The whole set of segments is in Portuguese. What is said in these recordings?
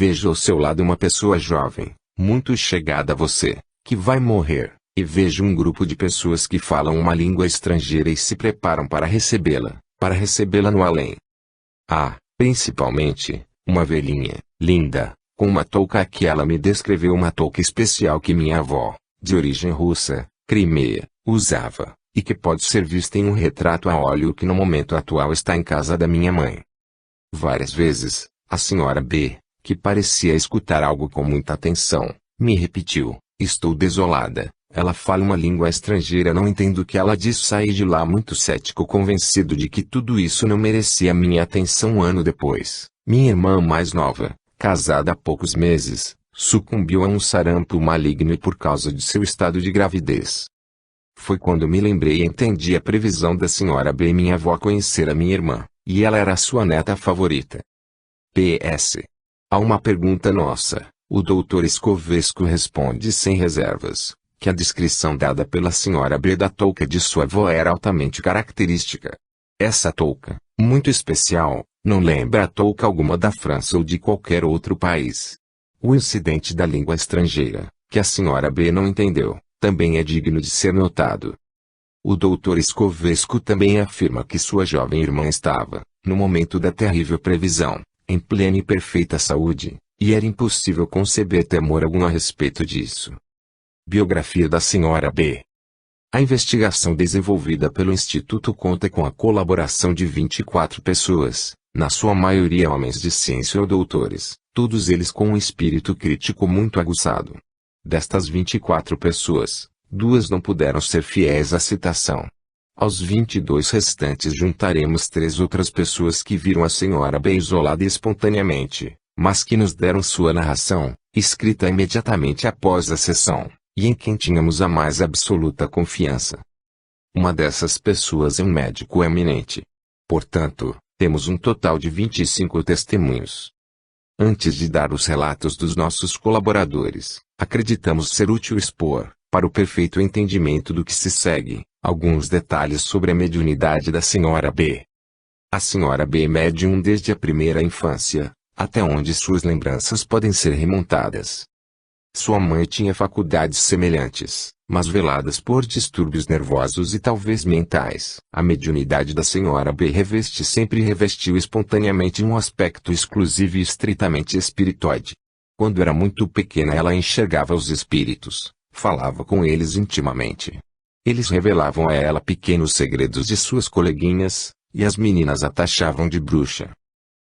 Veja ao seu lado uma pessoa jovem, muito chegada a você, que vai morrer, e veja um grupo de pessoas que falam uma língua estrangeira e se preparam para recebê-la no além. Principalmente, uma velhinha, linda, com uma touca que ela me descreveu, uma touca especial que minha avó, de origem russa, Crimeia, usava, e que pode ser vista em um retrato a óleo que no momento atual está em casa da minha mãe. Várias vezes, a senhora B, que parecia escutar algo com muita atenção, me repetiu: estou desolada, ela fala uma língua estrangeira, não entendo o que ela diz. Saí de lá muito cético, convencido de que tudo isso não merecia minha atenção. Um ano depois, minha irmã mais nova, casada há poucos meses, sucumbiu a um sarampo maligno e por causa de seu estado de gravidez. Foi quando me lembrei e entendi a previsão da senhora B. Minha avó conhecera minha irmã, e ela era sua neta favorita. PS. A uma pergunta nossa, o Dr. Scovesco responde sem reservas, que a descrição dada pela senhora B da touca de sua avó era altamente característica. Essa touca, muito especial, não lembra a touca alguma da França ou de qualquer outro país. O incidente da língua estrangeira, que a senhora B não entendeu, também é digno de ser notado. O Dr. Scovesco também afirma que sua jovem irmã estava, no momento da terrível previsão, em plena e perfeita saúde, e era impossível conceber temor algum a respeito disso. Biografia da senhora B. A investigação desenvolvida pelo Instituto conta com a colaboração de 24 pessoas, na sua maioria homens de ciência ou doutores, todos eles com um espírito crítico muito aguçado. Destas 24 pessoas, 2 não puderam ser fiéis à citação. Aos 22 restantes juntaremos 3 outras pessoas que viram a senhora B isolada espontaneamente, mas que nos deram sua narração, escrita imediatamente após a sessão, e em quem tínhamos a mais absoluta confiança. Uma dessas pessoas é um médico eminente. Portanto, temos um total de 25 testemunhos. Antes de dar os relatos dos nossos colaboradores, acreditamos ser útil expor, para o perfeito entendimento do que se segue, alguns detalhes sobre a mediunidade da senhora B. A senhora B é médium desde a primeira infância, até onde suas lembranças podem ser remontadas. Sua mãe tinha faculdades semelhantes, mas veladas por distúrbios nervosos e talvez mentais. A mediunidade da senhora B reveste sempre e revestiu espontaneamente um aspecto exclusivo e estritamente espiritoide. Quando era muito pequena ela enxergava os espíritos, falava com eles intimamente. Eles revelavam a ela pequenos segredos de suas coleguinhas, e as meninas a taxavam de bruxa.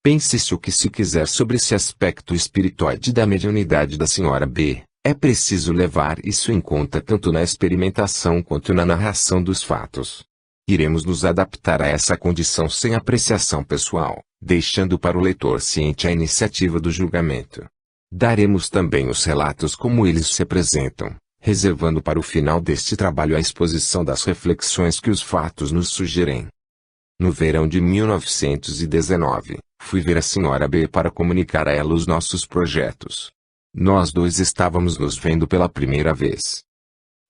Pense-se o que se quiser sobre esse aspecto espiritoide da mediunidade da senhora B, é preciso levar isso em conta tanto na experimentação quanto na narração dos fatos. Iremos nos adaptar a essa condição sem apreciação pessoal, deixando para o leitor ciente a iniciativa do julgamento. Daremos também os relatos como eles se apresentam, reservando para o final deste trabalho a exposição das reflexões que os fatos nos sugerem. No verão de 1919, fui ver a senhora B para comunicar a ela os nossos projetos. Nós 2 estávamos nos vendo pela primeira vez.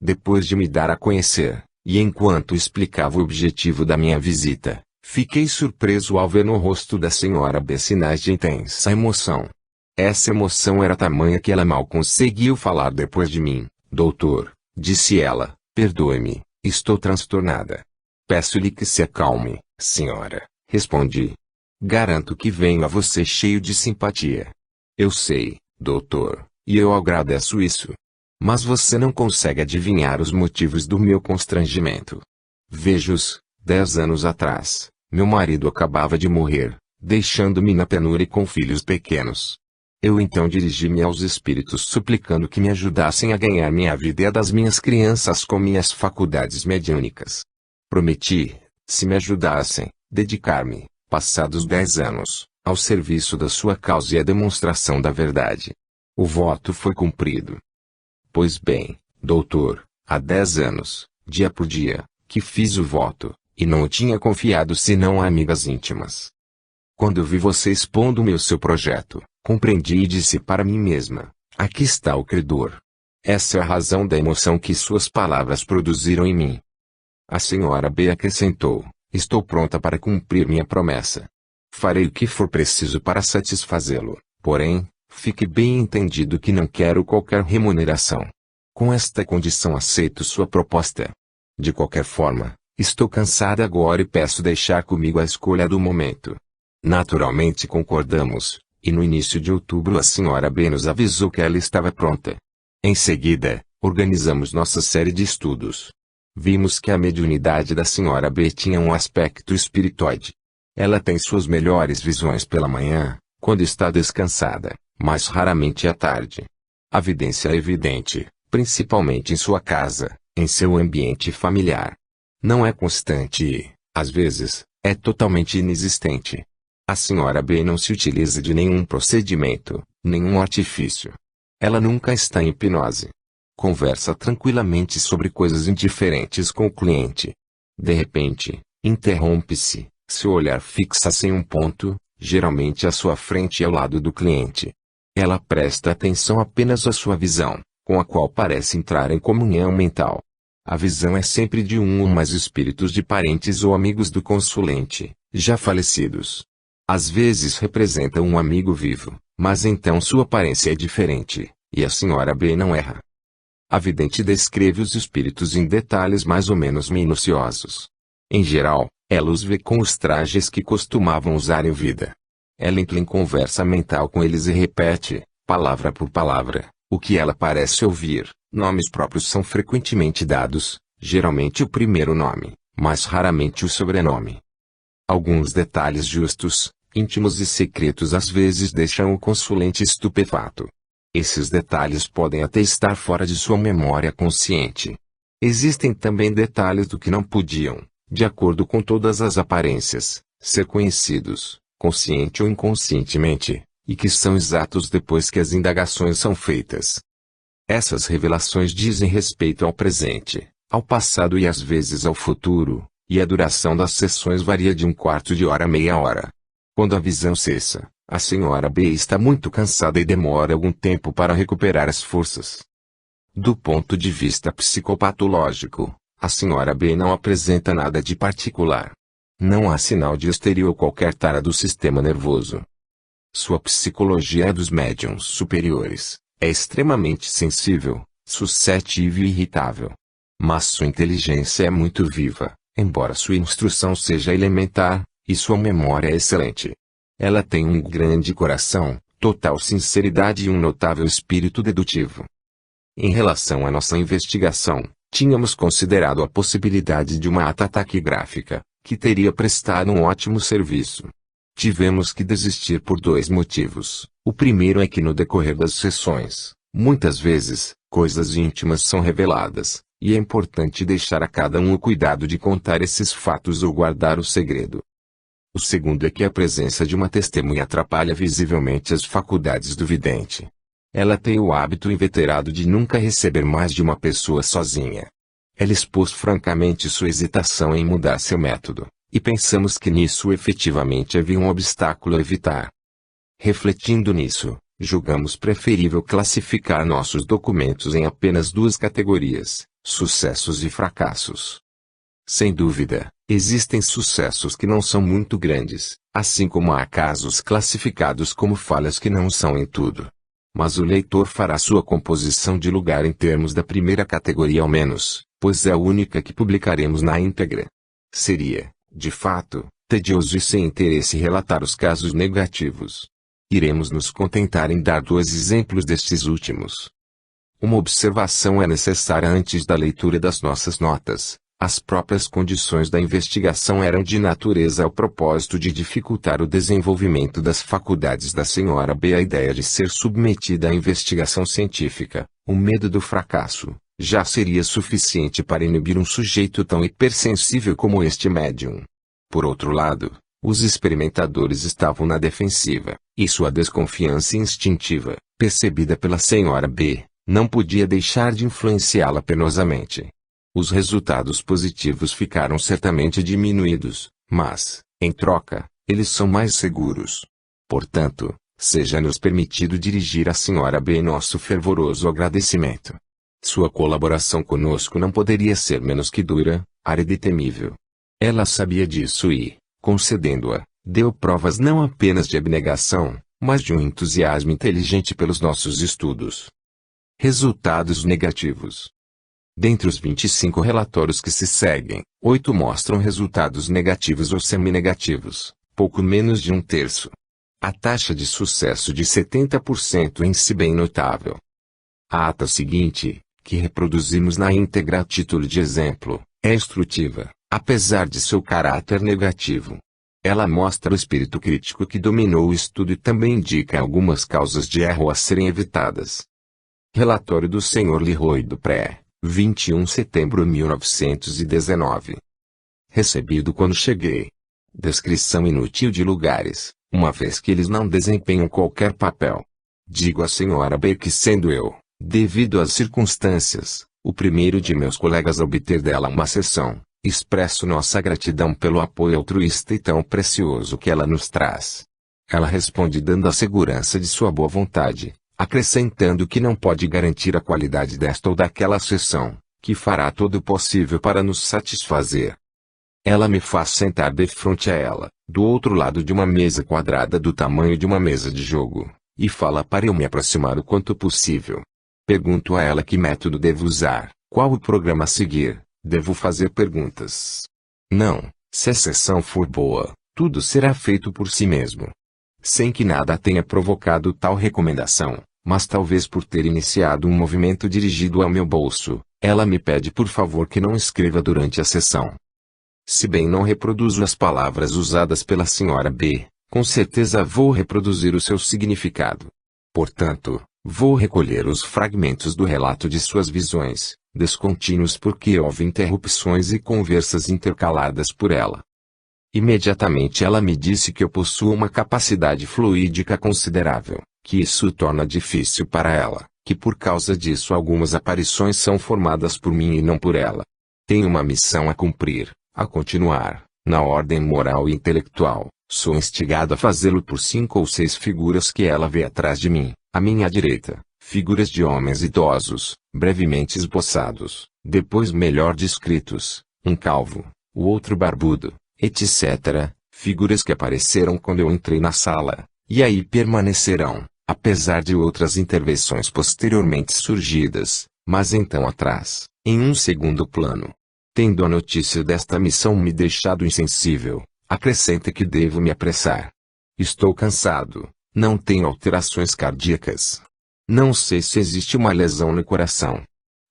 Depois de me dar a conhecer, e enquanto explicava o objetivo da minha visita, fiquei surpreso ao ver no rosto da senhora B sinais de intensa emoção. Essa emoção era tamanha que ela mal conseguiu falar depois de mim. Doutor, disse ela, perdoe-me, estou transtornada. Peço-lhe que se acalme, senhora, respondi. Garanto que venho a você cheio de simpatia. Eu sei, doutor, e eu agradeço isso. Mas você não consegue adivinhar os motivos do meu constrangimento. Veja-os, 10 anos atrás, meu marido acabava de morrer, deixando-me na penúria e com filhos pequenos. Eu então dirigi-me aos espíritos suplicando que me ajudassem a ganhar minha vida e a das minhas crianças com minhas faculdades mediúnicas. Prometi, se me ajudassem, dedicar-me, passados 10 anos, ao serviço da sua causa e à demonstração da verdade. O voto foi cumprido. Pois bem, doutor, há 10 anos, dia por dia, que fiz o voto, e não o tinha confiado senão a amigas íntimas. Quando eu vi você expondo-me o seu projeto, compreendi e disse para mim mesma, aqui está o credor. Essa é a razão da emoção que suas palavras produziram em mim. A senhora B acrescentou, estou pronta para cumprir minha promessa. Farei o que for preciso para satisfazê-lo, porém, Fique bem entendido que não quero qualquer remuneração. Com esta condição aceito sua proposta. De qualquer forma, estou cansada agora e peço deixar comigo a escolha do momento. Naturalmente concordamos, e no início de outubro a senhora B nos avisou que ela estava pronta. Em seguida, organizamos nossa série de estudos. Vimos que a mediunidade da senhora B tinha um aspecto espirituoide. Ela tem suas melhores visões pela manhã, quando está descansada, mas raramente à tarde. A vidência é evidente, principalmente em sua casa, em seu ambiente familiar. Não é constante e, às vezes, é totalmente inexistente. A senhora B não se utiliza de nenhum procedimento, nenhum artifício. Ela nunca está em hipnose. Conversa tranquilamente sobre coisas indiferentes com o cliente. De repente, interrompe-se, seu olhar fixa-se em um ponto, geralmente à sua frente e ao lado do cliente. Ela presta atenção apenas à sua visão, com a qual parece entrar em comunhão mental. A visão é sempre de um ou mais espíritos de parentes ou amigos do consulente, já falecidos. Às vezes representa um amigo vivo, mas então sua aparência é diferente, e a senhora B não erra. A vidente descreve os espíritos em detalhes mais ou menos minuciosos. Em geral, ela os vê com os trajes que costumavam usar em vida. Ela entra em conversa mental com eles e repete, palavra por palavra, o que ela parece ouvir. Nomes próprios são frequentemente dados, geralmente o primeiro nome, mas raramente o sobrenome. Alguns detalhes justos, íntimos e secretos às vezes deixam o consulente estupefato. Esses detalhes podem até estar fora de sua memória consciente. Existem também detalhes do que não podiam, de acordo com todas as aparências, ser conhecidos, consciente ou inconscientemente, e que são exatos depois que as indagações são feitas. Essas revelações dizem respeito ao presente, ao passado e às vezes ao futuro, e a duração das sessões varia de um quarto de hora a meia hora. Quando a visão cessa, a senhora B está muito cansada e demora algum tempo para recuperar as forças. Do ponto de vista psicopatológico, a senhora B não apresenta nada de particular. Não há sinal de histeria ou qualquer tara do sistema nervoso. Sua psicologia é dos médiuns superiores, é extremamente sensível, suscetível e irritável. Mas sua inteligência é muito viva, embora sua instrução seja elementar, e sua memória é excelente. Ela tem um grande coração, total sinceridade e um notável espírito dedutivo. Em relação à nossa investigação, tínhamos considerado a possibilidade de uma ata taquigráfica, que teria prestado um ótimo serviço. Tivemos que desistir por dois motivos. O primeiro é que no decorrer das sessões, muitas vezes, coisas íntimas são reveladas, e é importante deixar a cada um o cuidado de contar esses fatos ou guardar o segredo. O segundo é que a presença de uma testemunha atrapalha visivelmente as faculdades do vidente. Ela tem o hábito inveterado de nunca receber mais de uma pessoa sozinha. Ela expôs francamente sua hesitação em mudar seu método, e pensamos que nisso efetivamente havia um obstáculo a evitar. Refletindo nisso, julgamos preferível classificar nossos documentos em apenas duas categorias, sucessos e fracassos. Sem dúvida, existem sucessos que não são muito grandes, assim como há casos classificados como falhas que não são em tudo. Mas o leitor fará sua composição de lugar em termos da primeira categoria ao menos, pois é a única que publicaremos na íntegra. Seria, de fato, tedioso e sem interesse relatar os casos negativos. Iremos nos contentar em dar dois exemplos destes últimos. Uma observação é necessária antes da leitura das nossas notas. As próprias condições da investigação eram de natureza ao propósito de dificultar o desenvolvimento das faculdades da senhora B. A ideia de ser submetida à investigação científica, o medo do fracasso, já seria suficiente para inibir um sujeito tão hipersensível como este médium. Por outro lado, os experimentadores estavam na defensiva, e sua desconfiança instintiva, percebida pela senhora B, não podia deixar de influenciá-la penosamente. Os resultados positivos ficaram certamente diminuídos, mas, em troca, eles são mais seguros. Portanto, seja-nos permitido dirigir à senhora B nosso fervoroso agradecimento. Sua colaboração conosco não poderia ser menos que dura, árida e temível. Ela sabia disso e, concedendo-a, deu provas não apenas de abnegação, mas de um entusiasmo inteligente pelos nossos estudos. Resultados negativos. Dentre os 25 relatórios que se seguem, 8 mostram resultados negativos ou semi-negativos, pouco menos de um terço. A taxa de sucesso de 70% em si bem notável. A ata seguinte, que reproduzimos na íntegra a título de exemplo, é instrutiva, apesar de seu caráter negativo. Ela mostra o espírito crítico que dominou o estudo e também indica algumas causas de erro a serem evitadas. Relatório do Sr. Leroy Dupré, 21 de setembro de 1919. Recebido quando cheguei. Descrição inútil de lugares, uma vez que eles não desempenham qualquer papel. Digo à Sra. B que sendo eu, devido às circunstâncias, o primeiro de meus colegas a obter dela uma sessão, expresso nossa gratidão pelo apoio altruísta e tão precioso que ela nos traz. Ela responde dando a segurança de sua boa vontade, acrescentando que não pode garantir a qualidade desta ou daquela sessão, que fará todo o possível para nos satisfazer. Ela me faz sentar de frente a ela, do outro lado de uma mesa quadrada do tamanho de uma mesa de jogo, e fala para eu me aproximar o quanto possível. Pergunto a ela que método devo usar, qual o programa a seguir, devo fazer perguntas. Não, se a sessão for boa, tudo será feito por si mesmo. Sem que nada tenha provocado tal recomendação, mas talvez por ter iniciado um movimento dirigido ao meu bolso, ela me pede por favor que não escreva durante a sessão. Se bem não reproduzo as palavras usadas pela Sra. B, com certeza vou reproduzir o seu significado. Portanto, vou recolher os fragmentos do relato de suas visões, descontínuos porque houve interrupções e conversas intercaladas por ela. Imediatamente ela me disse que eu possuo uma capacidade fluídica considerável, que isso torna difícil para ela, que por causa disso algumas aparições são formadas por mim e não por ela. Tenho uma missão a cumprir, a continuar, na ordem moral e intelectual, sou instigado a fazê-lo por 5 ou 6 figuras que ela vê atrás de mim, à minha direita, figuras de homens idosos, brevemente esboçados, depois melhor descritos, um calvo, o outro barbudo, etc., figuras que apareceram quando eu entrei na sala, e aí permanecerão, apesar de outras intervenções posteriormente surgidas, mas então atrás, em um segundo plano. Tendo a notícia desta missão me deixado insensível, acrescenta que devo me apressar. Estou cansado, não tenho alterações cardíacas. Não sei se existe uma lesão no coração.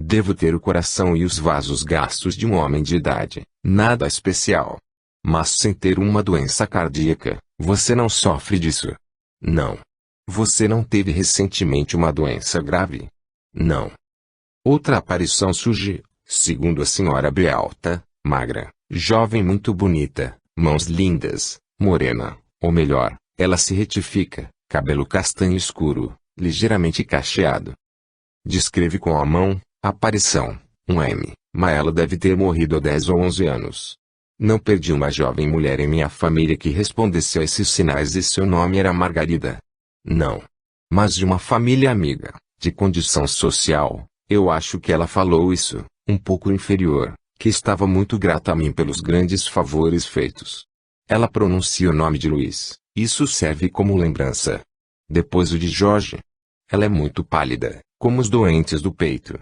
Devo ter o coração e os vasos gastos de um homem de idade, nada especial. Mas sem ter uma doença cardíaca, você não sofre disso? Não. Você não teve recentemente uma doença grave? Não. Outra aparição surge, segundo a Sra. B alta, magra, jovem muito bonita, mãos lindas, morena, ou melhor, ela se retifica, cabelo castanho escuro, ligeiramente cacheado. Descreve com a mão, aparição, um M, mas ela deve ter morrido há 10 ou 11 anos. Não perdi uma jovem mulher em minha família que respondesse a esses sinais e seu nome era Margarida. Não. Mas de uma família amiga, de condição social, eu acho que ela falou isso, um pouco inferior, que estava muito grata a mim pelos grandes favores feitos. Ela pronuncia o nome de Luiz, isso serve como lembrança. Depois o de Jorge. Ela é muito pálida, como os doentes do peito.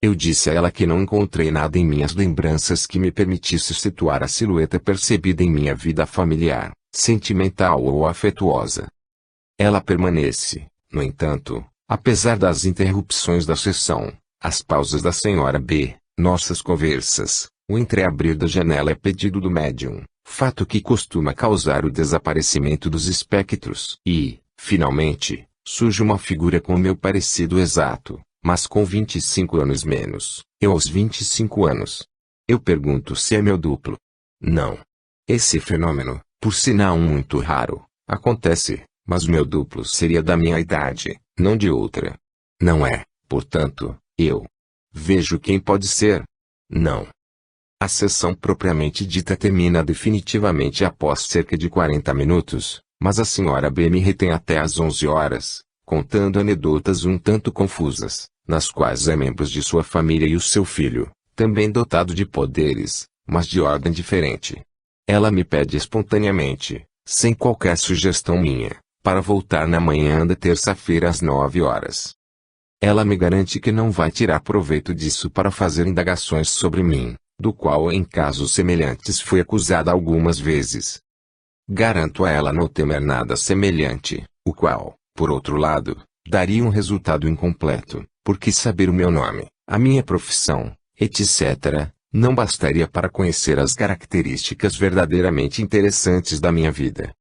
Eu disse a ela que não encontrei nada em minhas lembranças que me permitisse situar a silhueta percebida em minha vida familiar, sentimental ou afetuosa. Ela permanece, no entanto, apesar das interrupções da sessão, as pausas da Sra. B, nossas conversas, o entreabrir da janela é pedido do médium, fato que costuma causar o desaparecimento dos espectros. E, finalmente, surge uma figura com o meu parecido exato, mas com 25 anos menos, eu aos 25 anos. Eu pergunto se é meu duplo. Não. Esse fenômeno, por sinal muito raro, acontece, mas meu duplo seria da minha idade, não de outra. Não é, portanto, eu. Vejo quem pode ser. Não. A sessão propriamente dita termina definitivamente após cerca de 40 minutos, mas a Sra. B me retém até às 11 horas, contando anedotas um tanto confusas, nas quais há membros de sua família e o seu filho, também dotado de poderes, mas de ordem diferente. Ela me pede espontaneamente, sem qualquer sugestão minha, para voltar na manhã da terça-feira às 9 horas. Ela me garante que não vai tirar proveito disso para fazer indagações sobre mim, do qual em casos semelhantes fui acusada algumas vezes. Garanto a ela não temer nada semelhante, o qual, por outro lado, daria um resultado incompleto, porque saber o meu nome, a minha profissão, etc., não bastaria para conhecer as características verdadeiramente interessantes da minha vida.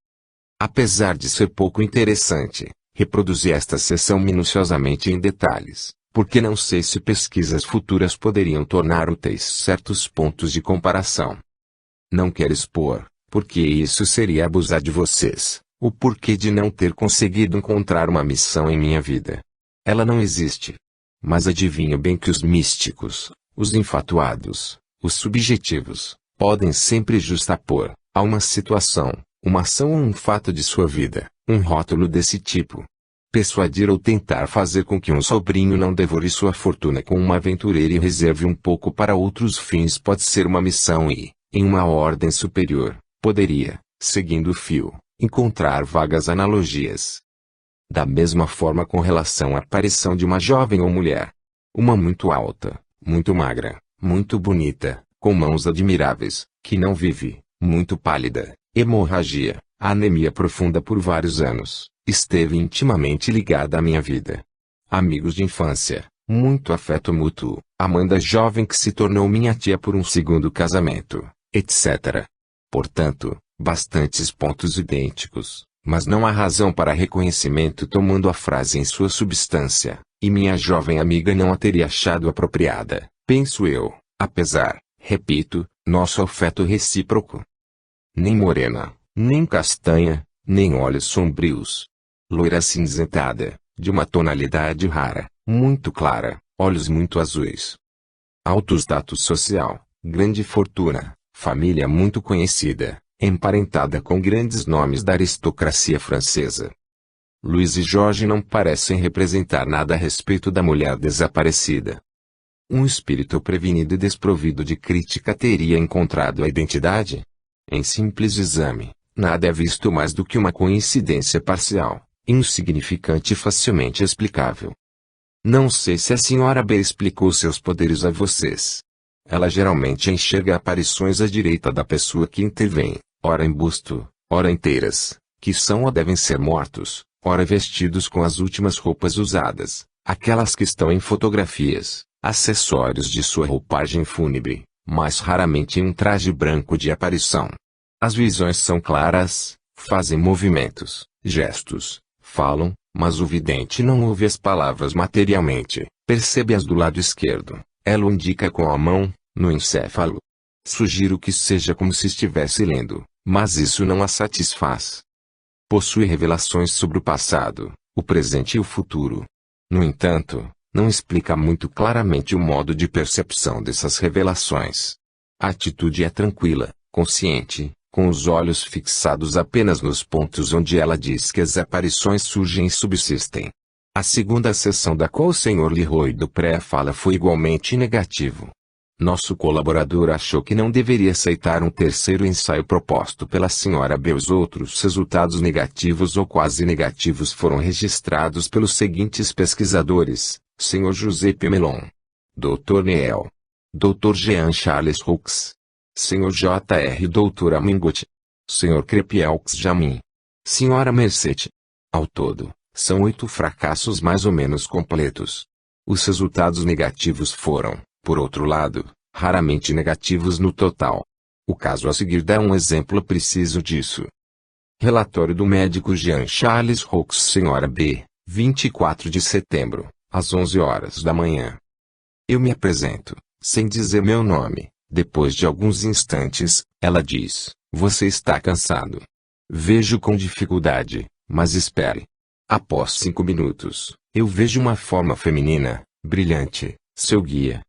Apesar de ser pouco interessante, reproduzi esta seção minuciosamente em detalhes, porque não sei se pesquisas futuras poderiam tornar úteis certos pontos de comparação. Não quero expor, porque isso seria abusar de vocês, o porquê de não ter conseguido encontrar uma missão em minha vida. Ela não existe. Mas adivinho bem que os místicos, os infatuados, os subjetivos, podem sempre justapor, a uma situação, uma ação ou um fato de sua vida, um rótulo desse tipo. Persuadir ou tentar fazer com que um sobrinho não devore sua fortuna com uma aventureira e reserve um pouco para outros fins pode ser uma missão e, em uma ordem superior, poderia, seguindo o fio, encontrar vagas analogias. Da mesma forma com relação à aparição de uma jovem ou mulher. Uma muito alta, muito magra, muito bonita, com mãos admiráveis, que não vive, muito pálida, hemorragia, anemia profunda por vários anos, esteve intimamente ligada à minha vida. Amigos de infância, muito afeto mútuo, Amanda jovem que se tornou minha tia por um segundo casamento, etc. Portanto, bastantes pontos idênticos, mas não há razão para reconhecimento tomando a frase em sua substância, e minha jovem amiga não a teria achado apropriada, penso eu, apesar, repito, nosso afeto recíproco. Nem morena, nem castanha, nem olhos sombrios. Loira acinzentada, de uma tonalidade rara, muito clara, olhos muito azuis. Alto status social, grande fortuna, família muito conhecida, emparentada com grandes nomes da aristocracia francesa. Luiz e Jorge não parecem representar nada a respeito da mulher desaparecida. Um espírito prevenido e desprovido de crítica teria encontrado a identidade? Em simples exame, nada é visto mais do que uma coincidência parcial, insignificante e facilmente explicável. Não sei se a senhora B explicou seus poderes a vocês. Ela geralmente enxerga aparições à direita da pessoa que intervém, ora em busto, ora inteiras, que são ou devem ser mortos, ora vestidos com as últimas roupas usadas, aquelas que estão em fotografias, acessórios de sua roupagem fúnebre, mais raramente em um traje branco de aparição. As visões são claras, fazem movimentos, gestos, falam, mas o vidente não ouve as palavras materialmente, percebe-as do lado esquerdo, ela o indica com a mão, no encéfalo. Sugiro que seja como se estivesse lendo, mas isso não a satisfaz. Possui revelações sobre o passado, o presente e o futuro. No entanto, não explica muito claramente o modo de percepção dessas revelações. A atitude é tranquila, consciente, com os olhos fixados apenas nos pontos onde ela diz que as aparições surgem e subsistem. A segunda sessão da qual o Sr. Leroy Dupré fala foi igualmente negativo. Nosso colaborador achou que não deveria aceitar um terceiro ensaio proposto pela Sra. B. Os outros resultados negativos ou quase negativos foram registrados pelos seguintes pesquisadores: Sr. José P. Melon, Dr. Neel, Dr. Jean Charles Roux, Sr. J.R. Doutora Mingot, Sr. Crepielx Jamin, Sra. Merced. Ao todo, são 8 fracassos mais ou menos completos. Os resultados negativos foram, por outro lado, raramente negativos no total. O caso a seguir dá um exemplo preciso disso. Relatório do médico Jean Charles Roux, Sra. B., 24 de setembro, às 11 horas da manhã. Eu me apresento, sem dizer meu nome. Depois de alguns instantes, ela diz: você está cansado. Vejo com dificuldade, mas espere. Após 5 minutos, eu vejo uma forma feminina, brilhante, seu guia.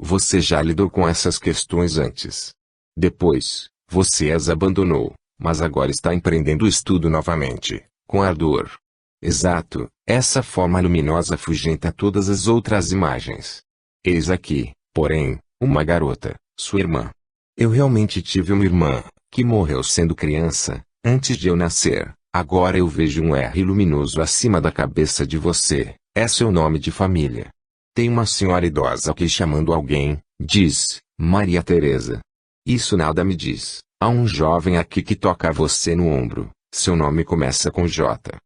Você já lidou com essas questões antes. Depois, você as abandonou, mas agora está empreendendo o estudo novamente, com ardor. Exato, essa forma luminosa afugenta todas as outras imagens. Eis aqui, porém, uma garota, sua irmã. Eu realmente tive uma irmã, que morreu sendo criança, antes de eu nascer, Agora eu vejo um R luminoso acima da cabeça de você. É seu nome de família. Tem uma senhora idosa aqui chamando alguém, diz Maria Teresa. Isso nada me diz. Há um jovem aqui que toca você no ombro. Seu nome começa com J.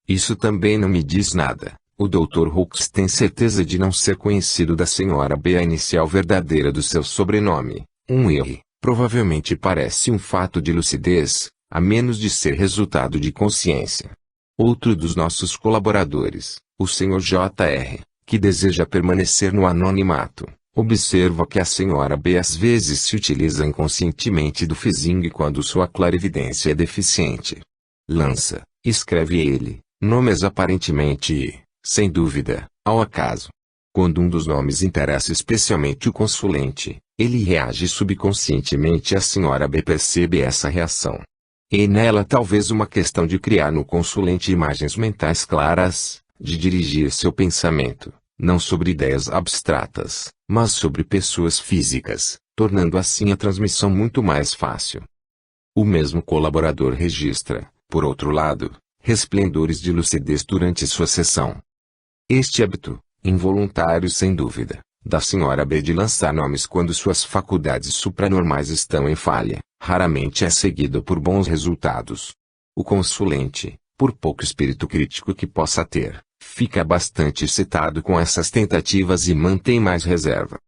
Isso também não me diz nada. O Dr. Hooks tem certeza de não ser conhecido da senhora B, a inicial verdadeira do seu sobrenome. Um R. Provavelmente parece um fato de lucidez, a menos de ser resultado de consciência. Outro dos nossos colaboradores, o Sr. J.R., que deseja permanecer no anonimato, observa que a senhora B às vezes se utiliza inconscientemente do phishing quando sua clarividência é deficiente. Lança, escreve ele, nomes aparentemente, sem dúvida, ao acaso. Quando um dos nomes interessa especialmente o consulente, ele reage subconscientemente e a senhora B percebe essa reação. E nela talvez uma questão de criar no consulente imagens mentais claras, de dirigir seu pensamento, não sobre ideias abstratas, mas sobre pessoas físicas, tornando assim a transmissão muito mais fácil. O mesmo colaborador registra, por outro lado, resplendores de lucidez durante sua sessão. Este hábito, involuntário sem dúvida, da senhora B de lançar nomes quando suas faculdades supranormais estão em falha, raramente é seguido por bons resultados. O consulente, por pouco espírito crítico que possa ter, fica bastante excitado com essas tentativas e mantém mais reserva.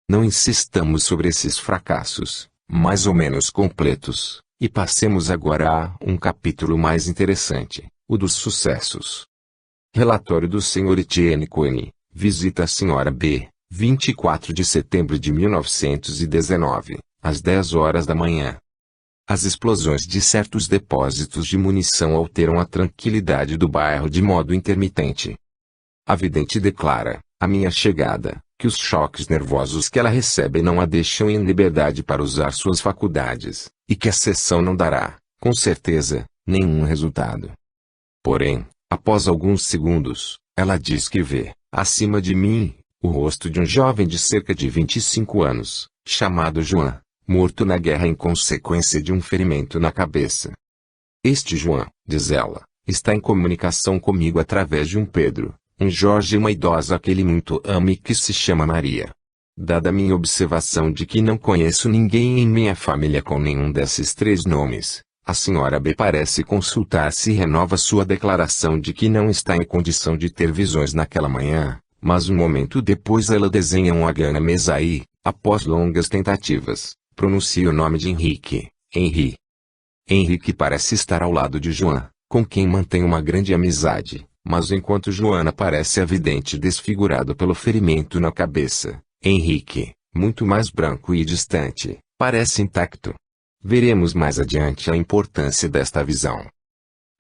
Não insistamos sobre esses fracassos, mais ou menos completos, e passemos agora a um capítulo mais interessante, o dos sucessos. Relatório do Sr. Etienne Cohen, visita a Sra. B, 24 de setembro de 1919, às 10 horas da manhã. As explosões de certos depósitos de munição alteram a tranquilidade do bairro de modo intermitente. A vidente declara, à minha chegada, que os choques nervosos que ela recebe não a deixam em liberdade para usar suas faculdades, e que a sessão não dará, com certeza, nenhum resultado. Porém, após alguns segundos, ela diz que vê, acima de mim, o rosto de um jovem de cerca de 25 anos, chamado João, morto na guerra em consequência de um ferimento na cabeça. Este João, diz ela, está em comunicação comigo através de um Pedro, um Jorge e uma idosa que ele muito ama e que se chama Maria. Dada a minha observação de que não conheço ninguém em minha família com nenhum desses três nomes, a senhora B parece consultar-se e renova sua declaração de que não está em condição de ter visões naquela manhã, mas um momento depois ela desenha um H na mesa e, após longas tentativas, pronuncia o nome de Henrique, Henri. Henrique parece estar ao lado de João, com quem mantém uma grande amizade, mas enquanto Joana parece evidente desfigurado pelo ferimento na cabeça, Henrique, muito mais branco e distante, parece intacto. Veremos mais adiante a importância desta visão.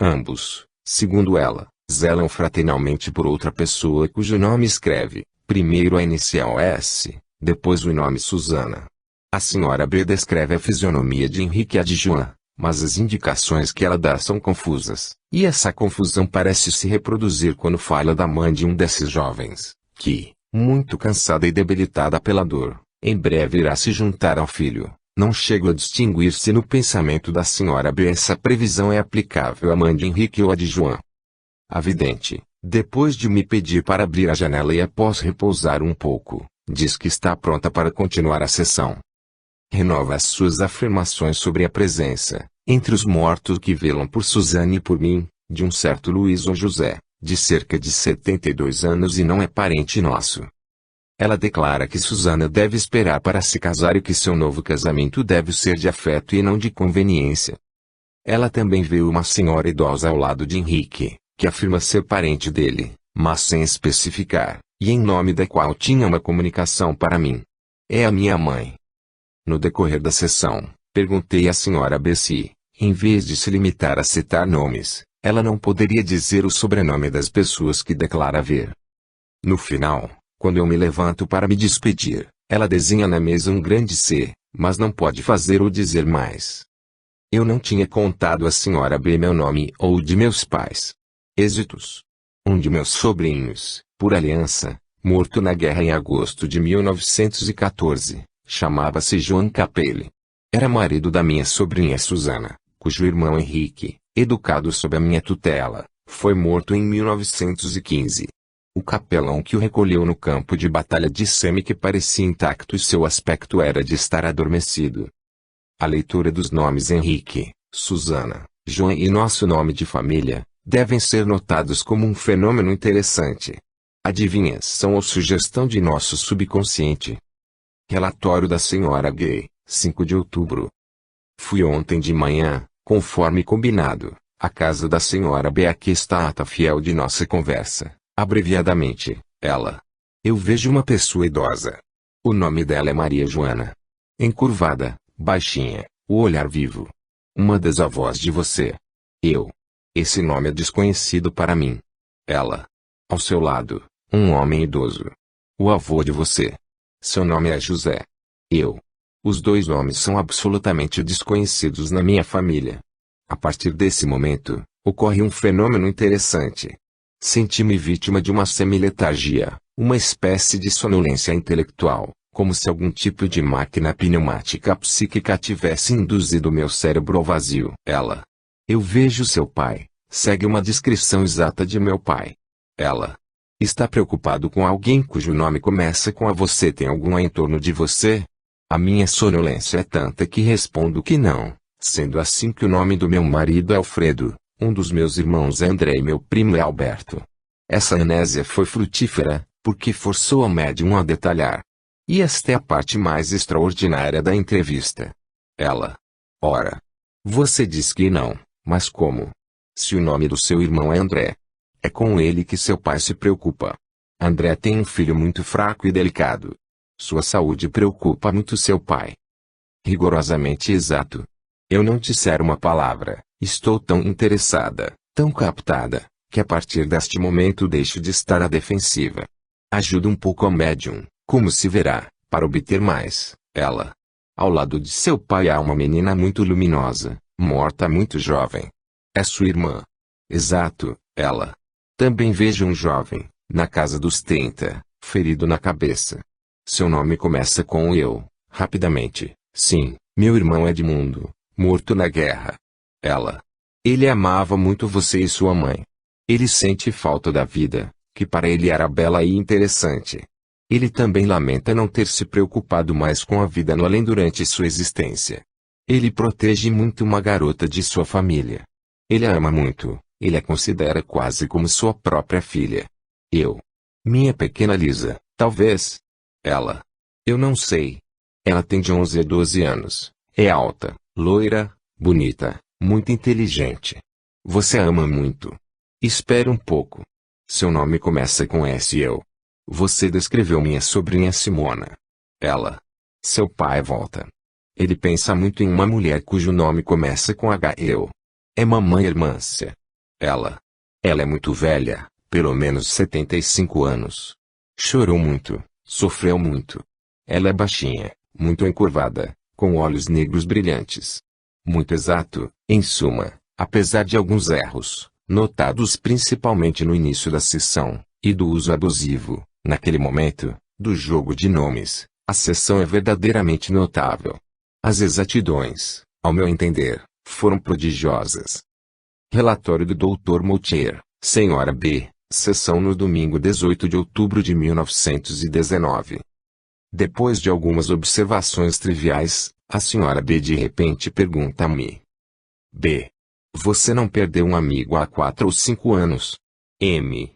Ambos, segundo ela, zelam fraternalmente por outra pessoa cujo nome escreve, primeiro a inicial S, depois o nome Susana. A senhora B descreve a fisionomia de Henrique e a de João, mas as indicações que ela dá são confusas, e essa confusão parece se reproduzir quando fala da mãe de um desses jovens, que, muito cansada e debilitada pela dor, em breve irá se juntar ao filho. Não chego a distinguir-se no pensamento da senhora B essa previsão é aplicável à mãe de Henrique ou à de João. A vidente, depois de me pedir para abrir a janela e após repousar um pouco, diz que está pronta para continuar a sessão. Renova as suas afirmações sobre a presença, entre os mortos que velam por Suzane e por mim, de um certo Luiz ou José, de cerca de 72 anos e não é parente nosso. Ela declara que Susana deve esperar para se casar e que seu novo casamento deve ser de afeto e não de conveniência. Ela também vê uma senhora idosa ao lado de Henrique, que afirma ser parente dele, mas sem especificar, e em nome da qual tinha uma comunicação para mim. É a minha mãe. No decorrer da sessão, perguntei à senhora B se, em vez de se limitar a citar nomes, ela não poderia dizer o sobrenome das pessoas que declara ver. No final, quando eu me levanto para me despedir, ela desenha na mesa um grande C, mas não pode fazer ou dizer mais. Eu não tinha contado à senhora B meu nome ou o de meus pais. Êxitos. Um de meus sobrinhos, por aliança, morto na guerra em agosto de 1914, chamava-se João Capelli. Era marido da minha sobrinha Susana, cujo irmão Henrique, educado sob a minha tutela, foi morto em 1915. O capelão que o recolheu no campo de batalha disse-me que parecia intacto e seu aspecto era de estar adormecido. A leitura dos nomes Henrique, Susana, João e nosso nome de família devem ser notados como um fenômeno interessante. Adivinhação ou sugestão de nosso subconsciente. Relatório da Sra. Gay, 5 de outubro. Fui ontem de manhã, conforme combinado, à casa da Sra. B. Aqui está a ata fiel de nossa conversa, abreviadamente, ela. Eu vejo uma pessoa idosa. O nome dela é Maria Joana. Encurvada, baixinha, o olhar vivo. Uma das avós de você. Eu. Esse nome é desconhecido para mim. Ela. Ao seu lado, um homem idoso. O avô de você. Seu nome é José. Eu. Os dois nomes são absolutamente desconhecidos na minha família. A partir desse momento, ocorre um fenômeno interessante. Senti-me vítima de uma semiletargia, uma espécie de sonolência intelectual, como se algum tipo de máquina pneumática psíquica tivesse induzido meu cérebro ao vazio. Ela. Eu vejo seu pai. Segue uma descrição exata de meu pai. Ela. Está preocupado com alguém cujo nome começa com a. Você tem algum em torno de você? A minha sonolência é tanta que respondo que não, sendo assim que o nome do meu marido é Alfredo, um dos meus irmãos é André e meu primo é Alberto. Essa amnésia foi frutífera, porque forçou a médium a detalhar. E esta é a parte mais extraordinária da entrevista. Ela. Ora. Você diz que não, mas como? Se o nome do seu irmão é André. É com ele que seu pai se preocupa. André tem um filho muito fraco e delicado. Sua saúde preocupa muito seu pai. Rigorosamente exato. Eu não disser uma palavra, estou tão interessada, tão captada, que a partir deste momento deixo de estar à defensiva. Ajuda um pouco ao médium, como se verá, para obter mais, ela. Ao lado de seu pai há uma menina muito luminosa, morta muito jovem. É sua irmã. Exato, ela. Também vejo um jovem, na casa dos 30, ferido na cabeça. Seu nome começa com eu, rapidamente. Sim, meu irmão Edmundo, morto na guerra. Ela. Ele amava muito você e sua mãe. Ele sente falta da vida, que para ele era bela e interessante. Ele também lamenta não ter se preocupado mais com a vida no além durante sua existência. Ele protege muito uma garota de sua família. Ele a ama muito, ele a considera quase como sua própria filha. Eu. Minha pequena Lisa, talvez. Ela. Eu não sei. Ela tem de 11 a 12 anos, é alta, loira, bonita, muito inteligente. Você a ama muito. Espere um pouco. Seu nome começa com S e eu. Você descreveu minha sobrinha Simona. Ela. Seu pai volta. Ele pensa muito em uma mulher cujo nome começa com H. Eu. É mamãe Hermância. Ela. Ela é muito velha, pelo menos 75 anos. Chorou muito, sofreu muito. Ela é baixinha, muito encurvada, com olhos negros brilhantes. Muito exato, em suma, apesar de alguns erros, notados principalmente no início da sessão, e do uso abusivo, naquele momento, do jogo de nomes, a sessão é verdadeiramente notável. As exatidões, ao meu entender, foram prodigiosas. Relatório do Dr. Moutier, Sra. B., sessão no domingo 18 de outubro de 1919. Depois de algumas observações triviais, a Sra. B. de repente pergunta-me. B. Você não perdeu um amigo há 4 ou 5 anos? M.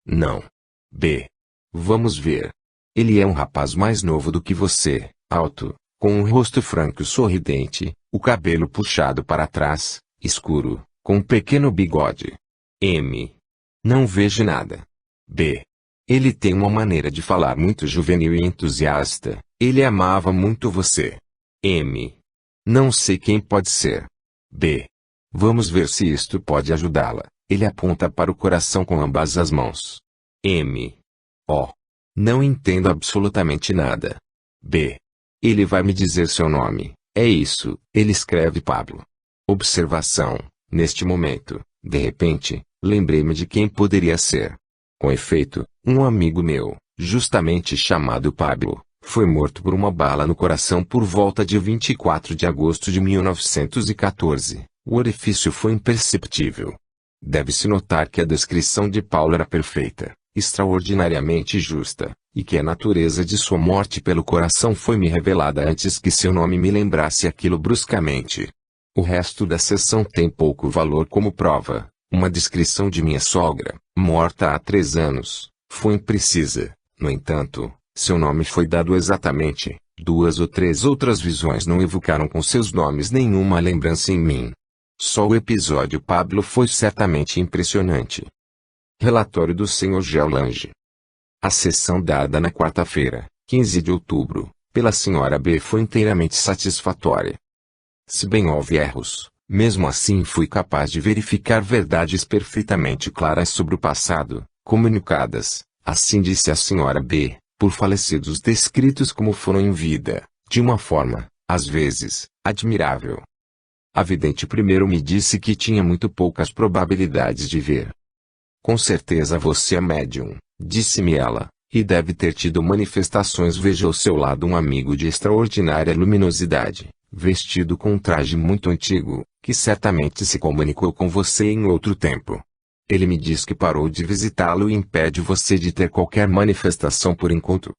Não. B. Vamos ver. Ele é um rapaz mais novo do que você, alto, com um rosto franco e sorridente, o cabelo puxado para trás, escuro, com um pequeno bigode. M. Não vejo nada. B. Ele tem uma maneira de falar muito juvenil e entusiasta. Ele amava muito você. M. Não sei quem pode ser. B. Vamos ver se isto pode ajudá-la. Ele aponta para o coração com ambas as mãos. M. O. Não entendo absolutamente nada. B. Ele vai me dizer seu nome. É isso, ele escreve Pablo. Observação. Neste momento, de repente, lembrei-me de quem poderia ser. Com efeito, um amigo meu, justamente chamado Pablo, foi morto por uma bala no coração por volta de 24 de agosto de 1914, O orifício foi imperceptível. Deve-se notar que a descrição de Paulo era perfeita, extraordinariamente justa, e que a natureza de sua morte pelo coração foi-me revelada antes que seu nome me lembrasse aquilo bruscamente. O resto da sessão tem pouco valor como prova. Uma descrição de minha sogra, morta há 3 anos, foi imprecisa. No entanto, seu nome foi dado exatamente. 2 ou 3 outras visões não evocaram com seus nomes nenhuma lembrança em mim. Só o episódio Pablo foi certamente impressionante. Relatório do Sr. Geolange. A sessão dada na quarta-feira, 15 de outubro, pela Sra. B foi inteiramente satisfatória. Se bem houve erros, mesmo assim fui capaz de verificar verdades perfeitamente claras sobre o passado, comunicadas, assim disse a Sra. B, por falecidos descritos como foram em vida, de uma forma, às vezes, admirável. A vidente primeiro me disse que tinha muito poucas probabilidades de ver. Com certeza você é médium, disse-me ela, e deve ter tido manifestações. Veja ao seu lado um amigo de extraordinária luminosidade, vestido com um traje muito antigo, que certamente se comunicou com você em outro tempo. Ele me diz que parou de visitá-lo e impede você de ter qualquer manifestação por enquanto.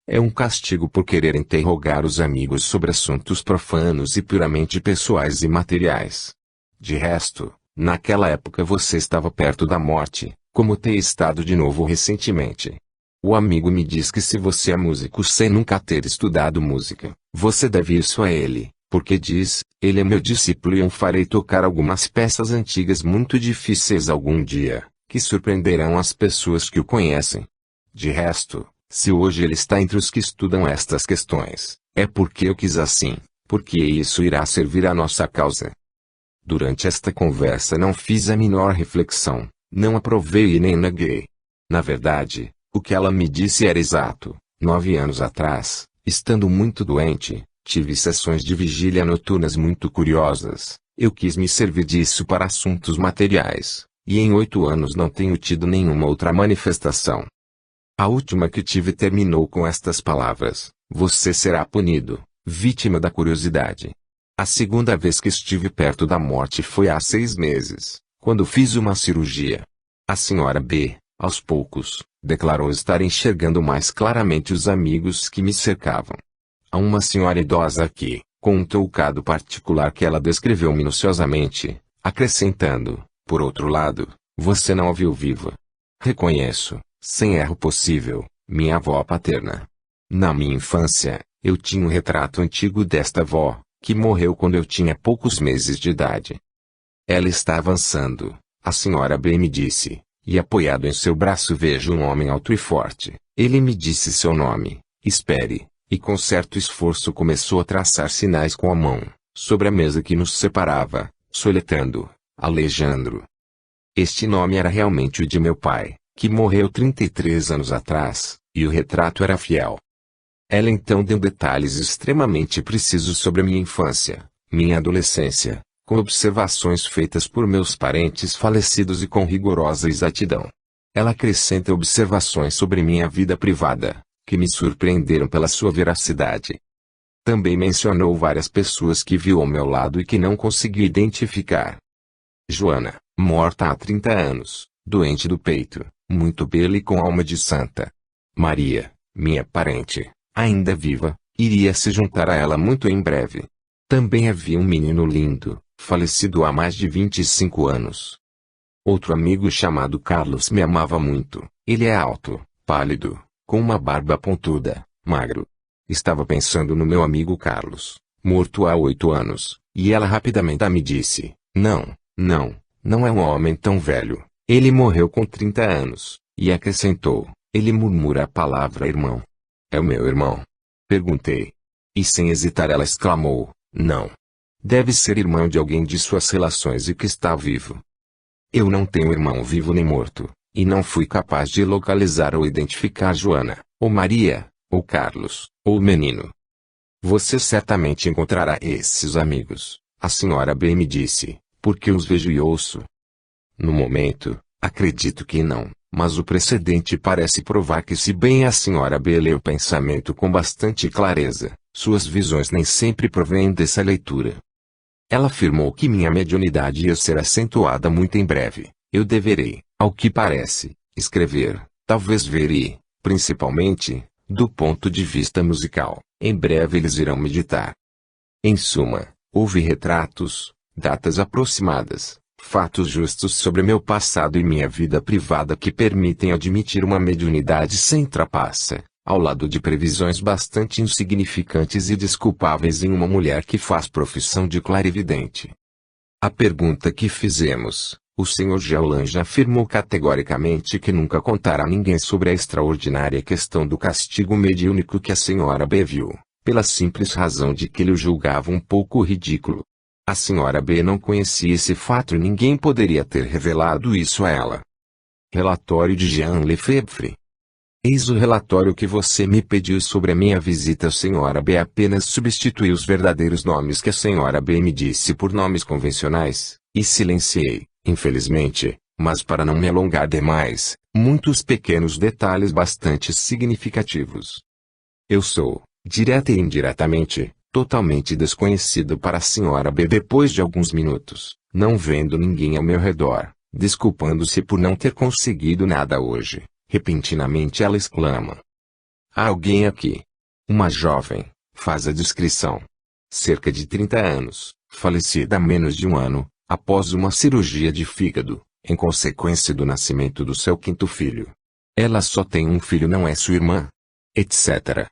É um castigo por querer interrogar os amigos sobre assuntos profanos e puramente pessoais e materiais. De resto, naquela época você estava perto da morte, como tem estado de novo recentemente. O amigo me diz que se você é músico sem nunca ter estudado música, você deve isso a ele, porque diz, ele é meu discípulo e eu farei tocar algumas peças antigas muito difíceis algum dia, que surpreenderão as pessoas que o conhecem. De resto, se hoje ele está entre os que estudam estas questões, é porque eu quis assim, porque isso irá servir à nossa causa. Durante esta conversa não fiz a menor reflexão, não aprovei e nem neguei. Na verdade, o que ela me disse era exato. 9 anos atrás, estando muito doente, tive sessões de vigília noturnas muito curiosas. Eu quis me servir disso para assuntos materiais, e em 8 anos não tenho tido nenhuma outra manifestação. A última que tive terminou com estas palavras: você será punido, vítima da curiosidade. A segunda vez que estive perto da morte foi há 6 meses, quando fiz uma cirurgia. A Sra. B, aos poucos, declarou estar enxergando mais claramente os amigos que me cercavam. Há uma senhora idosa aqui, com um toucado particular que ela descreveu minuciosamente, acrescentando, por outro lado, você não a viu viva. Reconheço, sem erro possível, minha avó paterna. Na minha infância, eu tinha um retrato antigo desta avó, que morreu quando eu tinha poucos meses de idade. Ela está avançando, a Sra. B me disse, e apoiado em seu braço vejo um homem alto e forte. Ele me disse seu nome, espere, e com certo esforço começou a traçar sinais com a mão, sobre a mesa que nos separava, soletando, Alejandro. Este nome era realmente o de meu pai, que morreu 33 anos atrás, e o retrato era fiel. Ela então deu detalhes extremamente precisos sobre a minha infância, minha adolescência, com observações feitas por meus parentes falecidos e com rigorosa exatidão. Ela acrescenta observações sobre minha vida privada, que me surpreenderam pela sua veracidade. Também mencionou várias pessoas que viu ao meu lado e que não consegui identificar. Joana, morta há 30 anos, doente do peito, muito bela e com alma de santa. Maria, minha parente, ainda viva, iria se juntar a ela muito em breve. Também havia um menino lindo, falecido há mais de 25 anos. Outro amigo chamado Carlos me amava muito. Ele é alto, pálido, com uma barba pontuda, magro. Estava pensando no meu amigo Carlos, morto há 8 anos, e ela rapidamente me disse, não é um homem tão velho. Ele morreu com 30 anos, e acrescentou, ele murmura a palavra irmão. É o meu irmão? Perguntei. E sem hesitar ela exclamou, não. Deve ser irmão de alguém de suas relações e que está vivo. Eu não tenho irmão vivo nem morto, e não fui capaz de localizar ou identificar Joana, ou Maria, ou Carlos, ou o menino. Você certamente encontrará esses amigos, a Sra. B me disse, porque os vejo e ouço. No momento, acredito que não, mas o precedente parece provar que se bem a Sra. B lê o pensamento com bastante clareza, suas visões nem sempre provêm dessa leitura. Ela afirmou que minha mediunidade ia ser acentuada muito em breve. Eu deverei, ao que parece, escrever, talvez ver e, principalmente, do ponto de vista musical, em breve eles irão meditar. Em suma, houve retratos, datas aproximadas, fatos justos sobre meu passado e minha vida privada que permitem admitir uma mediunidade sem trapaça, ao lado de previsões bastante insignificantes e desculpáveis em uma mulher que faz profissão de clarividente. A pergunta que fizemos, o Sr. Geolange afirmou categoricamente que nunca contará a ninguém sobre a extraordinária questão do castigo mediúnico que a Sra. B viu, pela simples razão de que ele o julgava um pouco ridículo. A Sra. B não conhecia esse fato e ninguém poderia ter revelado isso a ela. Relatório de Jean Lefebvre. Eis o relatório que você me pediu sobre a minha visita. A Sra. B apenas substituiu os verdadeiros nomes que a Sra. B me disse por nomes convencionais, e silenciei, infelizmente, mas para não me alongar demais, muitos pequenos detalhes bastante significativos. Eu sou, direta e indiretamente, totalmente desconhecido para a Sra. B. Depois de alguns minutos, não vendo ninguém ao meu redor, desculpando-se por não ter conseguido nada hoje, repentinamente ela exclama: há alguém aqui. Uma jovem, faz a descrição. Cerca de 30 anos, falecida há menos de um ano, após uma cirurgia de fígado, em consequência do nascimento do seu 5º filho. Ela só tem um filho, não é sua irmã? Etc.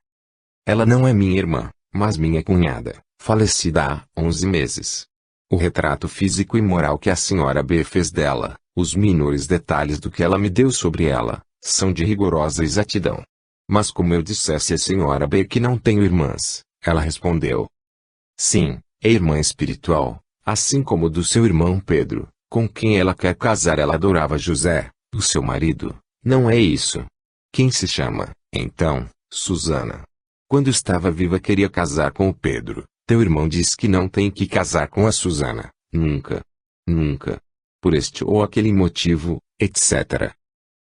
Ela não é minha irmã, mas minha cunhada, falecida há 11 meses. O retrato físico e moral que a Sra. B fez dela, os menores detalhes do que ela me deu sobre ela, são de rigorosa exatidão. Mas como eu dissesse à Sra. B que não tenho irmãs, ela respondeu: sim, é irmã espiritual, assim como do seu irmão Pedro, com quem ela quer casar. Ela adorava José, o seu marido, não é isso? Quem se chama, então, Susana. Quando estava viva queria casar com o Pedro. Teu irmão diz que não tem que casar com a Susana, nunca. Nunca. Por este ou aquele motivo, etc.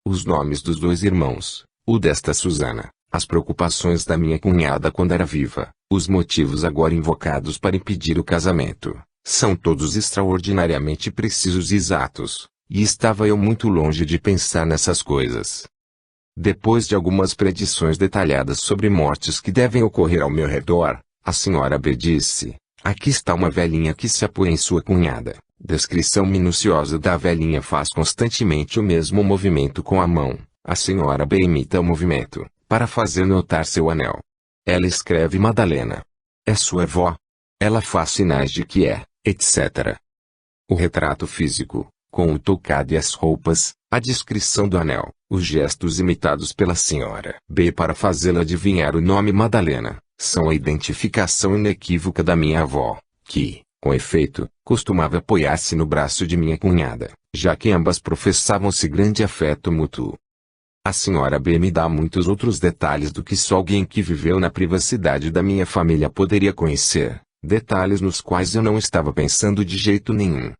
Os nomes dos 2 irmãos, o desta Susana, as preocupações da minha cunhada quando era viva, os motivos agora invocados para impedir o casamento, são todos extraordinariamente precisos e exatos, e estava eu muito longe de pensar nessas coisas. Depois de algumas predições detalhadas sobre mortes que devem ocorrer ao meu redor, a Sra. B disse: aqui está uma velhinha que se apoia em sua cunhada. Descrição minuciosa da velhinha. Faz constantemente o mesmo movimento com a mão. A Sra. B imita o movimento, para fazer notar seu anel. Ela escreve Madalena. É sua avó? Ela faz sinais de que é, etc. O retrato físico, com o tocado e as roupas, a descrição do anel, os gestos imitados pela Sra. B para fazê-la adivinhar o nome Madalena, são a identificação inequívoca da minha avó, que, com efeito, costumava apoiar-se no braço de minha cunhada, já que ambas professavam-se grande afeto mútuo. A Sra. B me dá muitos outros detalhes do que só alguém que viveu na privacidade da minha família poderia conhecer, detalhes nos quais eu não estava pensando de jeito nenhum.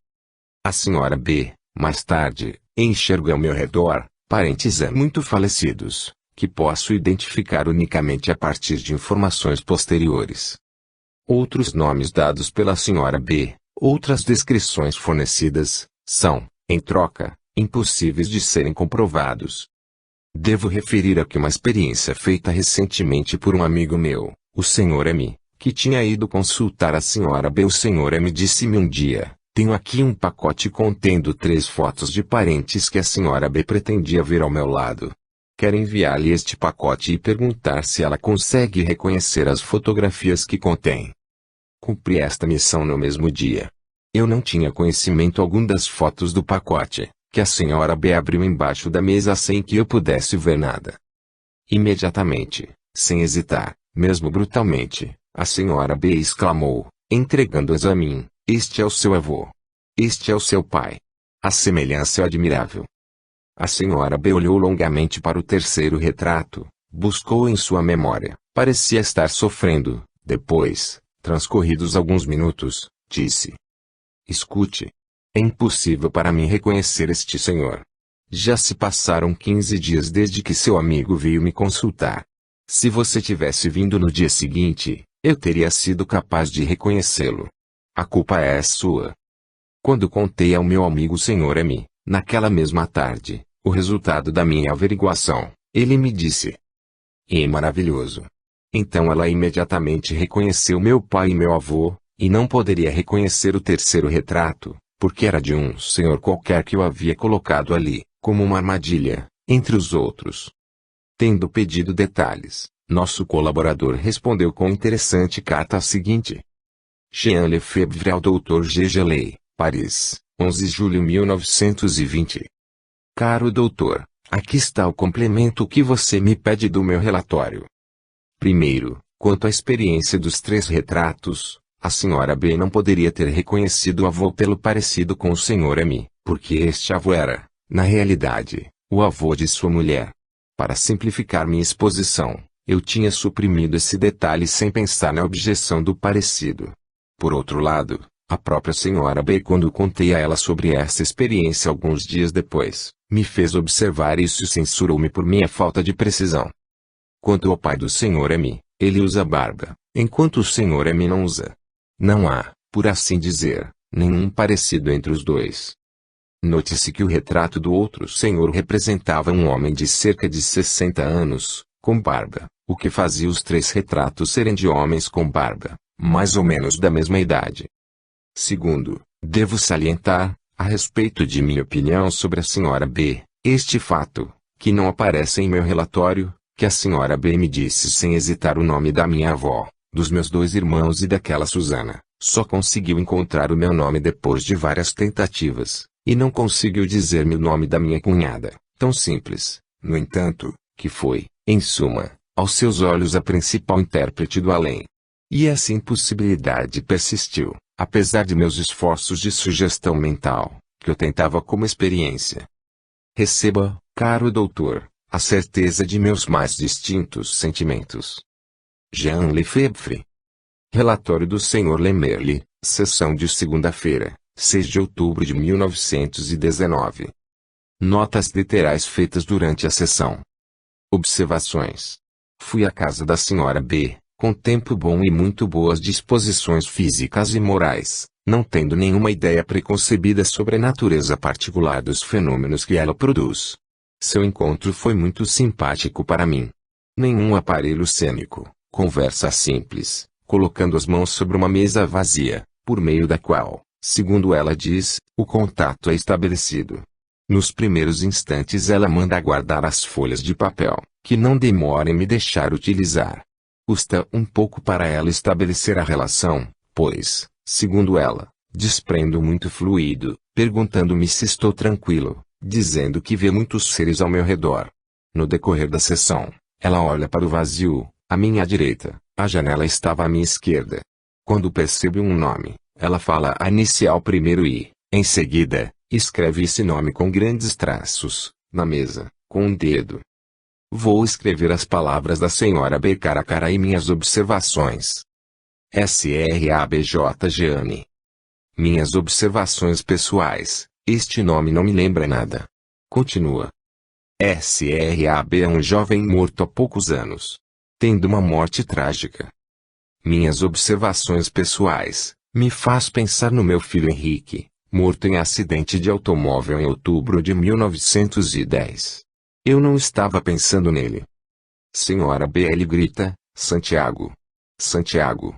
A Sra. B, mais tarde, enxerga ao meu redor, parentes muito falecidos, que posso identificar unicamente a partir de informações posteriores. Outros nomes dados pela Sra. B, outras descrições fornecidas, são, em troca, impossíveis de serem comprovados. Devo referir aqui uma experiência feita recentemente por um amigo meu, o Sr. M, que tinha ido consultar a Sra. B. O Sr. M disse-me um dia: tenho aqui um pacote contendo 3 fotos de parentes que a Sra. B pretendia ver ao meu lado. Quero enviar-lhe este pacote e perguntar se ela consegue reconhecer as fotografias que contém. Cumpri esta missão no mesmo dia. Eu não tinha conhecimento algum das fotos do pacote, que a Sra. B abriu embaixo da mesa sem que eu pudesse ver nada. Imediatamente, sem hesitar, mesmo brutalmente, a Sra. B exclamou, entregando-as a mim: este é o seu avô. Este é o seu pai. A semelhança é admirável. A Sra. B olhou longamente para o terceiro retrato, buscou em sua memória, parecia estar sofrendo. Depois, transcorridos alguns minutos, disse: escute. É impossível para mim reconhecer este senhor. Já se passaram 15 dias desde que seu amigo veio me consultar. Se você tivesse vindo no dia seguinte, eu teria sido capaz de reconhecê-lo. A culpa é sua. Quando contei ao meu amigo Sr. M, naquela mesma tarde, o resultado da minha averiguação, ele me disse: "É maravilhoso." Então ela imediatamente reconheceu meu pai e meu avô, e não poderia reconhecer o terceiro retrato, porque era de um senhor qualquer que o havia colocado ali, como uma armadilha, entre os outros. Tendo pedido detalhes, nosso colaborador respondeu com interessante carta a seguinte: Jean Lefebvre ao Dr. G. Gelei, Paris, 11 de julho 1920. Caro doutor, aqui está o complemento que você me pede do meu relatório. Primeiro, quanto à experiência dos 3 retratos, a senhora B não poderia ter reconhecido o avô pelo parecido com o Sr. M, porque este avô era, na realidade, o avô de sua mulher. Para simplificar minha exposição, eu tinha suprimido esse detalhe sem pensar na objeção do parecido. Por outro lado, a própria senhora B, quando contei a ela sobre essa experiência alguns dias depois, me fez observar isso e censurou-me por minha falta de precisão. Quanto ao pai do Sr. M, ele usa barba, enquanto o Sr. M não usa. Não há, por assim dizer, nenhum parecido entre os dois. Note-se que o retrato do outro senhor representava um homem de cerca de 60 anos, com barba, o que fazia os 3 retratos serem de homens com barba, mais ou menos da mesma idade. Segundo, devo salientar, a respeito de minha opinião sobre a senhora B, este fato, que não aparece em meu relatório, que a senhora B me disse sem hesitar o nome da minha avó, dos meus 2 irmãos e daquela Susana, só conseguiu encontrar o meu nome depois de várias tentativas, e não conseguiu dizer-me o nome da minha cunhada, tão simples, no entanto, que foi, em suma, aos seus olhos a principal intérprete do além. E essa impossibilidade persistiu, apesar de meus esforços de sugestão mental, que eu tentava como experiência. Receba, caro doutor, a certeza de meus mais distintos sentimentos. Jean Lefebvre. Relatório do Sr. Lemerle, sessão de segunda-feira, 6 de outubro de 1919. Notas literais feitas durante a sessão. Observações. Fui à casa da senhora B, com tempo bom e muito boas disposições físicas e morais, não tendo nenhuma ideia preconcebida sobre a natureza particular dos fenômenos que ela produz. Seu encontro foi muito simpático para mim. Nenhum aparelho cênico, conversa simples, colocando as mãos sobre uma mesa vazia, por meio da qual, segundo ela diz, o contato é estabelecido. Nos primeiros instantes ela manda guardar as folhas de papel, que não demora em me deixar utilizar. Custa um pouco para ela estabelecer a relação, pois, segundo ela, desprendo muito fluido, perguntando-me se estou tranquilo, dizendo que vê muitos seres ao meu redor. No decorrer da sessão, ela olha para o vazio, à minha direita, a janela estava à minha esquerda. Quando percebe um nome, ela fala a inicial primeiro e, em seguida, escreve esse nome com grandes traços, na mesa, com um dedo. Vou escrever as palavras da senhora B cara a cara e minhas observações. SRABJ Jeane. Minhas observações pessoais, este nome não me lembra nada. Continua. SRAB é um jovem morto há poucos anos, tendo uma morte trágica. Minhas observações pessoais, me faz pensar no meu filho Henrique, morto em acidente de automóvel em outubro de 1910. Eu não estava pensando nele. Senhora BL grita, Santiago. Santiago.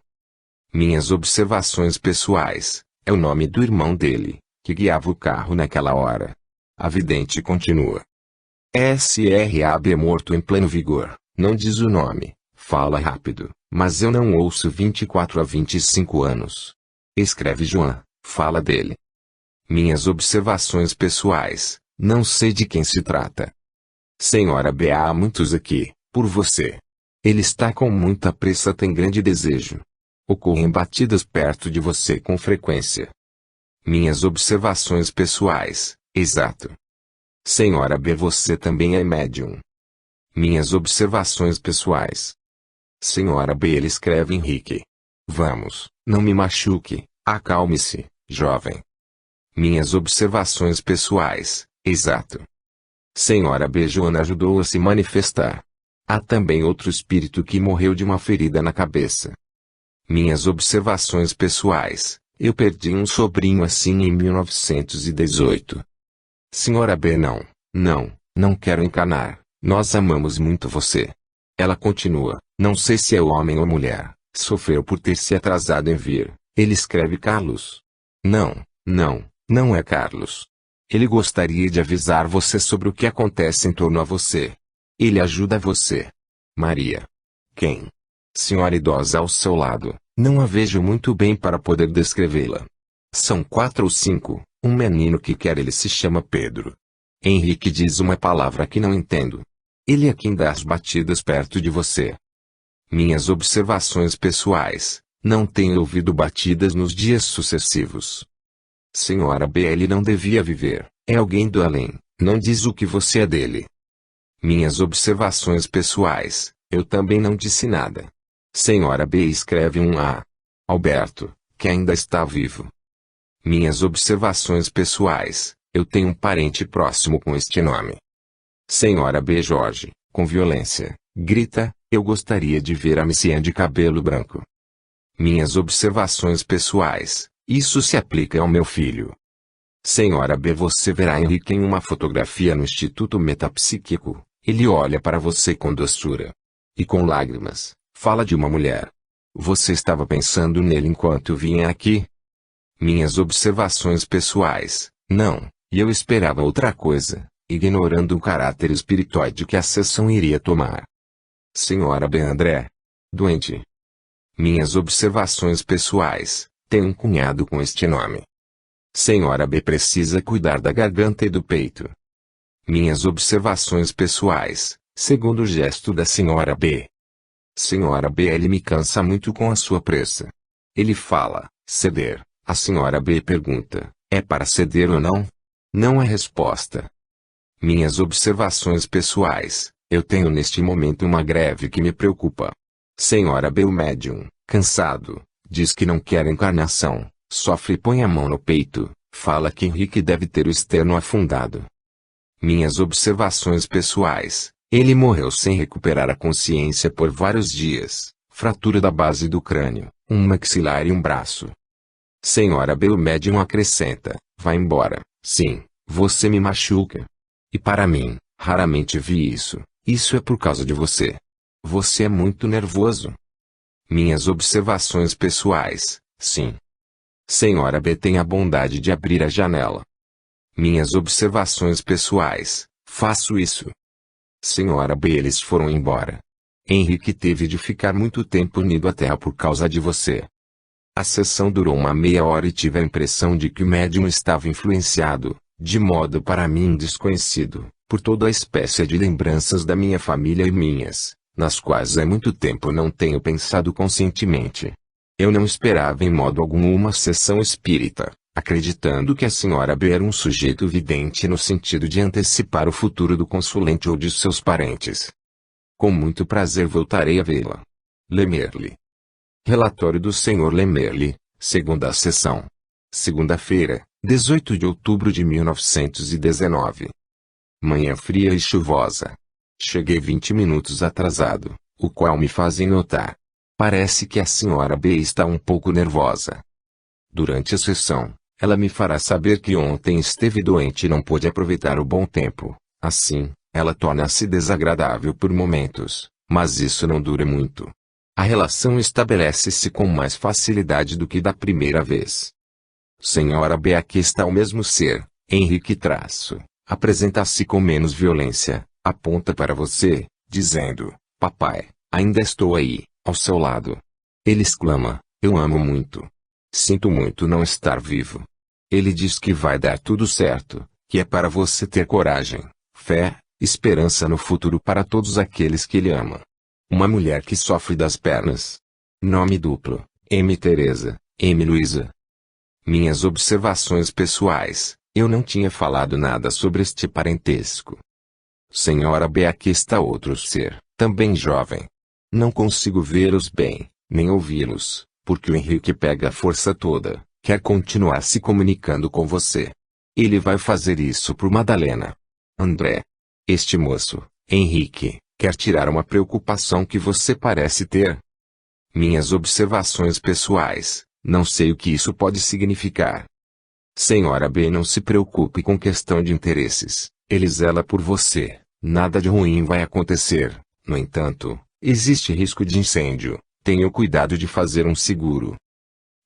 Minhas observações pessoais, é o nome do irmão dele, que guiava o carro naquela hora. A vidente continua. SRAB morto em pleno vigor, não diz o nome, fala rápido, mas eu não ouço 24 a 25 anos. Escreve João, fala dele. Minhas observações pessoais, não sei de quem se trata. Senhora B, há muitos aqui, por você. Ele está com muita pressa, tem grande desejo. Ocorrem batidas perto de você com frequência. Minhas observações pessoais, exato. Senhora B, você também é médium. Minhas observações pessoais. Senhora B, ele escreve Henrique. Vamos, não me machuque, acalme-se, jovem. Minhas observações pessoais, exato. Senhora B, Joana ajudou a se manifestar. Há também outro espírito que morreu de uma ferida na cabeça. Minhas observações pessoais, Eu perdi um sobrinho assim em 1918. Senhora B, não quero encanar. Nós amamos muito você. Ela continua, não sei se é homem ou mulher, sofreu por ter se atrasado em vir. Ele escreve Carlos. Não é Carlos. Ele gostaria de avisar você sobre o que acontece em torno a você. Ele ajuda você. Maria. Quem? Senhora idosa ao seu lado, não a vejo muito bem para poder descrevê-la. São 4 ou 5, um menino que quer ele se chama Pedro. Henrique diz uma palavra que não entendo. Ele é quem dá as batidas perto de você. Minhas observações pessoais, não tenho ouvido batidas nos dias sucessivos. Senhora B, ele não devia viver, é alguém do além, não diz o que você é dele. Minhas observações pessoais, eu também não disse nada. Senhora B escreve um A. Alberto, que ainda está vivo. Minhas observações pessoais, eu tenho um parente próximo com este nome. Senhora B Jorge, com violência, grita, eu gostaria de ver a Messiã de cabelo branco. Minhas observações pessoais, isso se aplica ao meu filho. Senhora B, você verá Henrique em uma fotografia no Instituto Metapsíquico, ele olha para você com doçura. E com lágrimas, fala de uma mulher. Você estava pensando nele enquanto vinha aqui? Minhas observações pessoais, não, e eu esperava outra coisa, ignorando o caráter espirituoide que a sessão iria tomar. Senhora B. André. Doente. Minhas observações pessoais, tem um cunhado com este nome. Senhora B precisa cuidar da garganta e do peito. Minhas observações pessoais, segundo o gesto da senhora B. Senhora B, ele me cansa muito com a sua pressa. Ele fala, ceder. A senhora B pergunta, é para ceder ou não? Não é resposta. Minhas observações pessoais, eu tenho neste momento uma greve que me preocupa. Senhora B, o médium, cansado, diz que não quer encarnação, sofre e põe a mão no peito, fala que Henrique deve ter o externo afundado. Minhas observações pessoais, ele morreu sem recuperar a consciência por vários dias, fratura da base do crânio, um maxilar e um braço. Senhora B, o médium acrescenta, vai embora, sim, você me machuca. E para mim, raramente vi isso, isso é por causa de você. Você é muito nervoso. Minhas observações pessoais, sim. Senhora B, tem a bondade de abrir a janela. Minhas observações pessoais, faço isso. Senhora B, eles foram embora. Henrique teve de ficar muito tempo unido à terra por causa de você. A sessão durou uma meia hora e tive a impressão de que o médium estava influenciado, de modo para mim desconhecido, por toda a espécie de lembranças da minha família e minhas, nas quais há muito tempo não tenho pensado conscientemente. Eu não esperava em modo algum uma sessão espírita, acreditando que a senhora B era um sujeito vidente no sentido de antecipar o futuro do consulente ou de seus parentes. Com muito prazer voltarei a vê-la. Lemerle. Relatório do Sr. Lemerle, segunda sessão. Segunda-feira, 18 de outubro de 1919. Manhã fria e chuvosa. Cheguei 20 minutos atrasado, o qual me fazem notar. Parece que a senhora B está um pouco nervosa. Durante a sessão, ela me fará saber que ontem esteve doente e não pôde aproveitar o bom tempo. Assim, ela torna-se desagradável por momentos, mas isso não dura muito. A relação estabelece-se com mais facilidade do que da primeira vez. Senhora B, aqui está o mesmo ser, Henrique traço. Apresenta-se com menos violência, aponta para você, dizendo, papai, ainda estou aí, ao seu lado. Ele exclama, eu amo muito. Sinto muito não estar vivo. Ele diz que vai dar tudo certo, que é para você ter coragem, fé, esperança no futuro para todos aqueles que ele ama. Uma mulher que sofre das pernas. Nome duplo, M. Teresa, M. Luísa. Minhas observações pessoais, eu não tinha falado nada sobre este parentesco. Senhora B, aqui está outro ser, também jovem. Não consigo vê-los bem, nem ouvi-los, porque o Henrique pega a força toda, quer continuar se comunicando com você. Ele vai fazer isso por Madalena. André. Este moço, Henrique, quer tirar uma preocupação que você parece ter. Minhas observações pessoais, Não sei o que isso pode significar. Senhora B, não se preocupe com questão de interesses. Ele zela por você. Nada de ruim vai acontecer. No entanto, existe risco de incêndio. Tenha cuidado de fazer um seguro.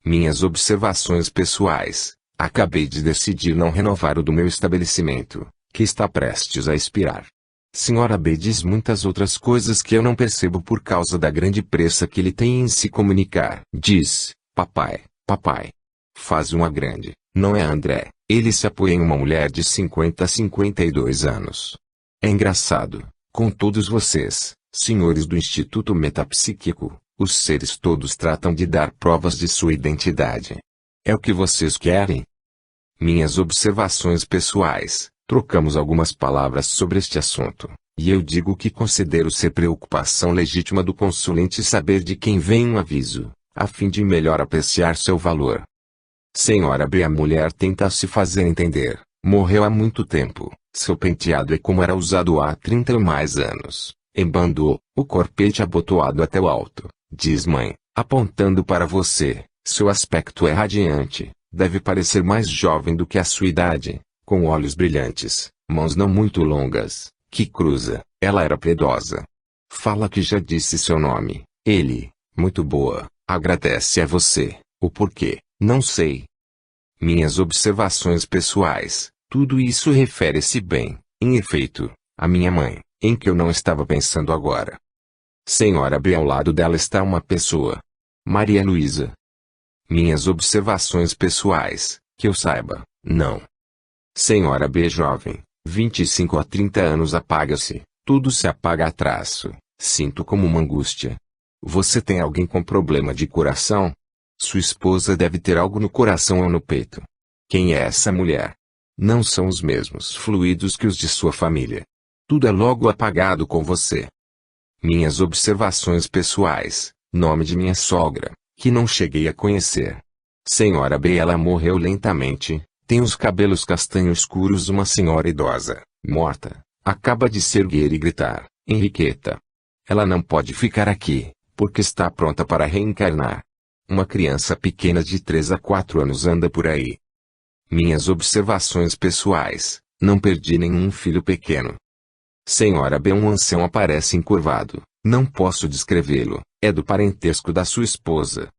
Minhas observações pessoais. Acabei de decidir não renovar o do meu estabelecimento, que está prestes a expirar. Senhora B diz muitas outras coisas que eu não percebo por causa da grande pressa que ele tem em se comunicar. Diz, papai, papai. Faz uma grande, não é André? Ele se apoia em uma mulher de 50 a 52 anos. É engraçado, com todos vocês, senhores do Instituto Metapsíquico, os seres todos tratam de dar provas de sua identidade. É o que vocês querem? Minhas observações pessoais. Trocamos algumas palavras sobre este assunto, e eu digo que considero ser preocupação legítima do consulente saber de quem vem um aviso, a fim de melhor apreciar seu valor. Senhora B, a mulher tenta se fazer entender. Morreu há muito tempo. Seu penteado é como era usado há 30 ou mais anos. Embandou, o corpete abotoado até o alto. Diz mãe, apontando para você. Seu aspecto é radiante. Deve parecer mais jovem do que a sua idade. Com olhos brilhantes, mãos não muito longas, que cruza. Ela era piedosa. Fala que já disse seu nome. Ele, muito boa, agradece a você. O porquê, não sei. Minhas observações pessoais. Tudo isso refere-se bem, em efeito, à minha mãe, em que eu não estava pensando agora. Senhora B, ao lado dela está uma pessoa. Maria Luísa. Minhas observações pessoais, que eu saiba, não. Senhora B, jovem, 25 a 30 anos, apaga-se, tudo se apaga a traço. Sinto como uma angústia. Você tem alguém com problema de coração? Sua esposa deve ter algo no coração ou no peito. Quem é essa mulher? Não são os mesmos fluidos que os de sua família. Tudo é logo apagado com você. Minhas observações pessoais. Nome de minha sogra, que não cheguei a conhecer. Senhora B, ela morreu lentamente. Tem os cabelos castanho escuros, uma senhora idosa, morta. Acaba de se erguer e gritar, Henriqueta. Ela não pode ficar aqui, porque está pronta para reencarnar. Uma criança pequena de 3 a 4 anos anda por aí. Minhas observações pessoais. Não perdi nenhum filho pequeno. Senhora B, um ancião aparece encurvado. Não posso descrevê-lo. É do parentesco da sua esposa.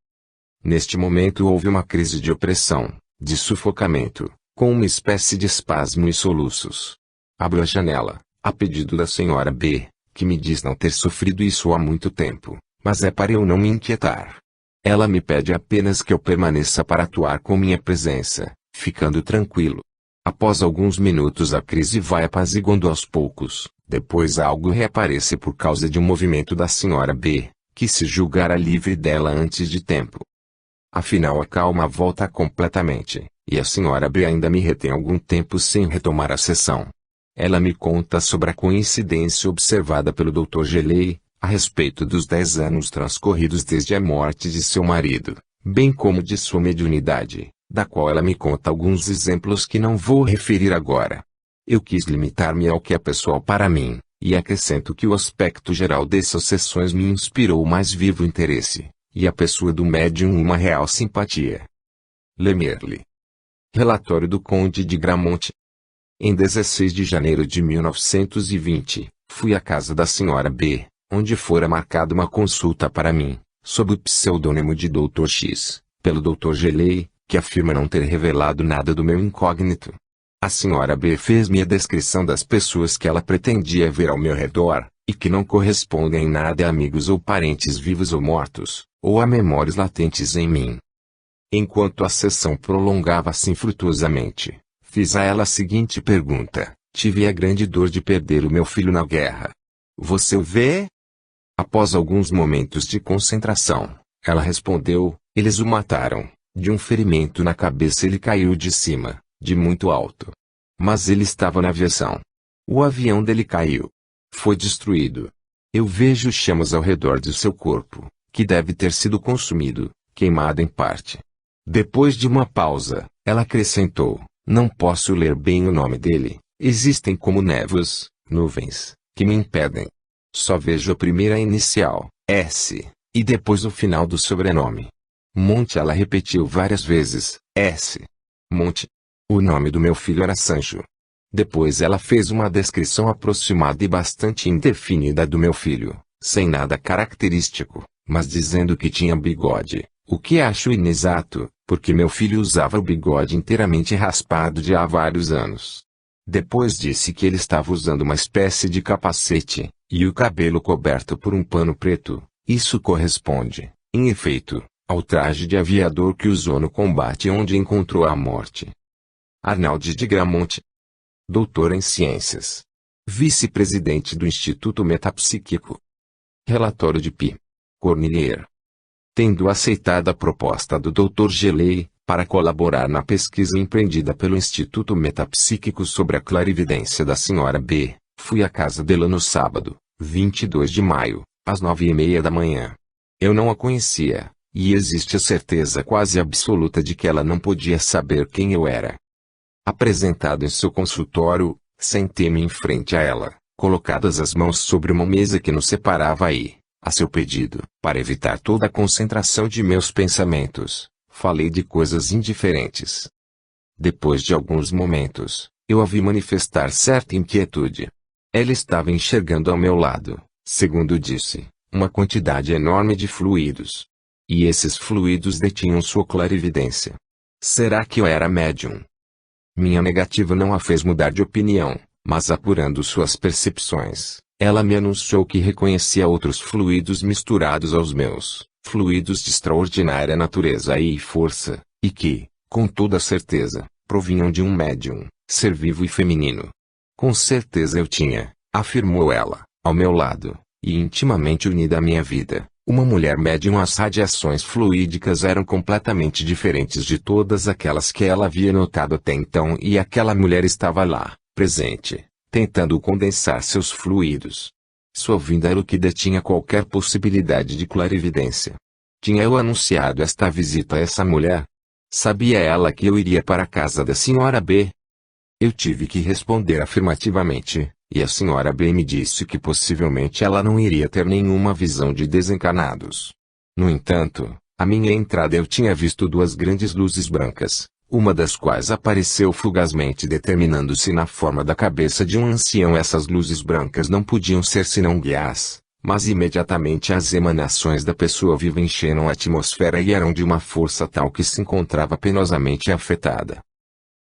Neste momento houve uma crise de opressão, de sufocamento, com uma espécie de espasmo e soluços. Abro a janela, a pedido da senhora B, que me diz não ter sofrido isso há muito tempo, mas é para eu não me inquietar. Ela me pede apenas que eu permaneça para atuar com minha presença, ficando tranquilo. Após alguns minutos a crise vai apaziguando aos poucos, depois algo reaparece por causa de um movimento da senhora B, que se julgara livre dela antes de tempo. Afinal a calma volta completamente, e a senhora B ainda me retém algum tempo sem retomar a sessão. Ela me conta sobre a coincidência observada pelo Dr. Gelei, a respeito dos 10 anos transcorridos desde a morte de seu marido, bem como de sua mediunidade, da qual ela me conta alguns exemplos que não vou referir agora. Eu quis limitar-me ao que é pessoal para mim, e acrescento que o aspecto geral dessas sessões me inspirou o mais vivo interesse, e a pessoa do médium uma real simpatia. Lemerle. Relatório do Conde de Gramonte. Em 16 de janeiro de 1920, fui à casa da senhora B, onde fora marcada uma consulta para mim, sob o pseudônimo de Dr. X, pelo Dr. Gelei, que afirma não ter revelado nada do meu incógnito. A senhora B fez-me a descrição das pessoas que ela pretendia ver ao meu redor, e que não correspondem em nada a amigos ou parentes vivos ou mortos, ou a memórias latentes em mim. Enquanto a sessão prolongava-se infrutuosamente, fiz a ela a seguinte pergunta: tive a grande dor de perder o meu filho na guerra. Você o vê? Após alguns momentos de concentração, ela respondeu: eles o mataram. De um ferimento na cabeça ele caiu de cima, de muito alto. Mas ele estava na aviação. O avião dele caiu. Foi destruído. Eu vejo chamas ao redor de seu corpo, que deve ter sido consumido, queimado em parte. Depois de uma pausa, ela acrescentou: não posso ler bem o nome dele, existem como névoas, nuvens, que me impedem. Só vejo a primeira inicial, S, e depois o final do sobrenome. Monte, ela repetiu várias vezes. S. Monte. O nome do meu filho era Sancho. Depois ela fez uma descrição aproximada e bastante indefinida do meu filho, sem nada característico, mas dizendo que tinha bigode, o que acho inexato, porque meu filho usava o bigode inteiramente raspado de há vários anos. Depois disse que ele estava usando uma espécie de capacete, e o cabelo coberto por um pano preto. Isso corresponde, em efeito, ao traje de aviador que usou no combate onde encontrou a morte. Arnaldo de Gramonte. Doutor em Ciências. Vice-presidente do Instituto Metapsíquico. Relatório de P. Cornelier. Tendo aceitado a proposta do Dr. Gelei, para colaborar na pesquisa empreendida pelo Instituto Metapsíquico sobre a clarividência da Sra. B., fui à casa dela no sábado, 22 de maio, às 9h30 da manhã. Eu não a conhecia, e existe a certeza quase absoluta de que ela não podia saber quem eu era. Apresentado em seu consultório, sentei-me em frente a ela, colocadas as mãos sobre uma mesa que nos separava e, a seu pedido, para evitar toda a concentração de meus pensamentos, falei de coisas indiferentes. Depois de alguns momentos, eu a vi manifestar certa inquietude. Ela estava enxergando ao meu lado, segundo disse, uma quantidade enorme de fluidos. E esses fluidos detinham sua clarividência. Será que eu era médium? Minha negativa não a fez mudar de opinião, mas apurando suas percepções, ela me anunciou que reconhecia outros fluidos misturados aos meus, fluidos de extraordinária natureza e força, e que, com toda certeza, provinham de um médium, ser vivo e feminino. Com certeza eu tinha, afirmou ela, ao meu lado, e intimamente unida à minha vida, uma mulher médium. As radiações fluídicas eram completamente diferentes de todas aquelas que ela havia notado até então, e aquela mulher estava lá, presente, tentando condensar seus fluidos. Sua vinda era o que detinha qualquer possibilidade de clarividência. Tinha eu anunciado esta visita a essa mulher? Sabia ela que eu iria para a casa da Sra. B? Eu tive que responder afirmativamente, e a Sra. B me disse que possivelmente ela não iria ter nenhuma visão de desencarnados. No entanto, à minha entrada eu tinha visto duas grandes luzes brancas, uma das quais apareceu fugazmente determinando-se na forma da cabeça de um ancião. Essas luzes brancas não podiam ser senão guias, mas imediatamente as emanações da pessoa viva encheram a atmosfera e eram de uma força tal que se encontrava penosamente afetada.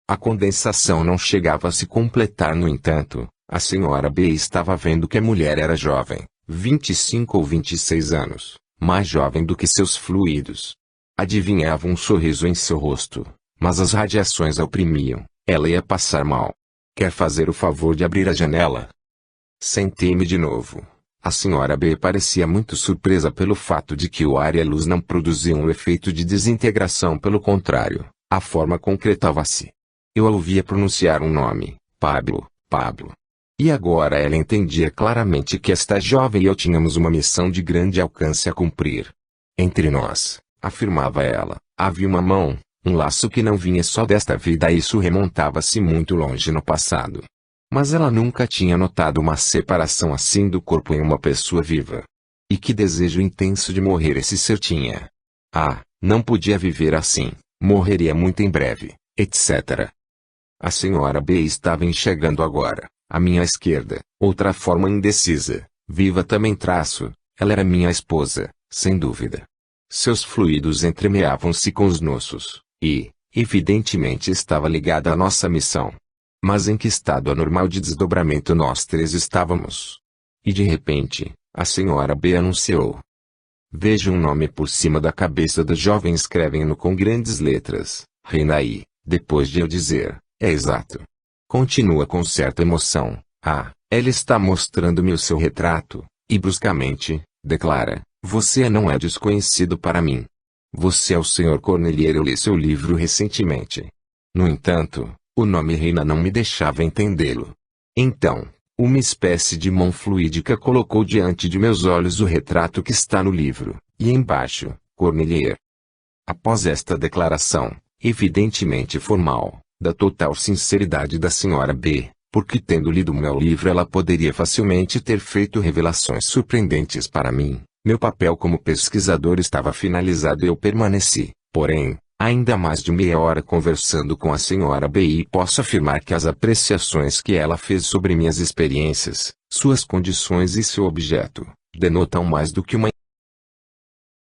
A condensação não chegava a se completar. No entanto, a Sra. B estava vendo que a mulher era jovem, 25 ou 26 anos, mais jovem do que seus fluidos. Adivinhava um sorriso em seu rosto, mas as radiações a oprimiam. Ela ia passar mal. Quer fazer o favor de abrir a janela? Sentei-me de novo. A Sra. B parecia muito surpresa pelo fato de que o ar e a luz não produziam um efeito de desintegração. Pelo contrário, a forma concretava-se. Eu a ouvia pronunciar um nome, Pablo, Pablo. E agora ela entendia claramente que esta jovem e eu tínhamos uma missão de grande alcance a cumprir. Entre nós, afirmava ela, havia uma mão, um laço que não vinha só desta vida. Isso remontava-se muito longe no passado. Mas ela nunca tinha notado uma separação assim do corpo em uma pessoa viva. E que desejo intenso de morrer esse ser tinha. Ah, não podia viver assim, morreria muito em breve, etc. A Sra. B estava enxergando agora, à minha esquerda, outra forma indecisa, viva também. Ela era minha esposa, sem dúvida. Seus fluidos entremeavam-se com os nossos, e, evidentemente estava ligada à nossa missão. Mas em que estado anormal de desdobramento nós três estávamos? E de repente, a Sra. B anunciou. Veja um nome por cima da cabeça da jovem. Escrevem-no com grandes letras, Renaí. Depois de eu dizer, é exato. Continua com certa emoção. Ah, ela está mostrando-me o seu retrato, e bruscamente, declara, você não é desconhecido para mim. Você é o Sr. Cornelier. Eu li seu livro recentemente. No entanto, o nome Reina não me deixava entendê-lo. Então, uma espécie de mão fluídica colocou diante de meus olhos o retrato que está no livro, e embaixo, Cornelier. Após esta declaração, evidentemente formal, da total sinceridade da Sra. B, porque tendo lido meu livro ela poderia facilmente ter feito revelações surpreendentes para mim, Meu papel como pesquisador estava finalizado e eu permaneci, porém, ainda mais de meia hora conversando com a senhora B e posso afirmar que as apreciações que ela fez sobre minhas experiências, suas condições e seu objeto, denotam mais do que uma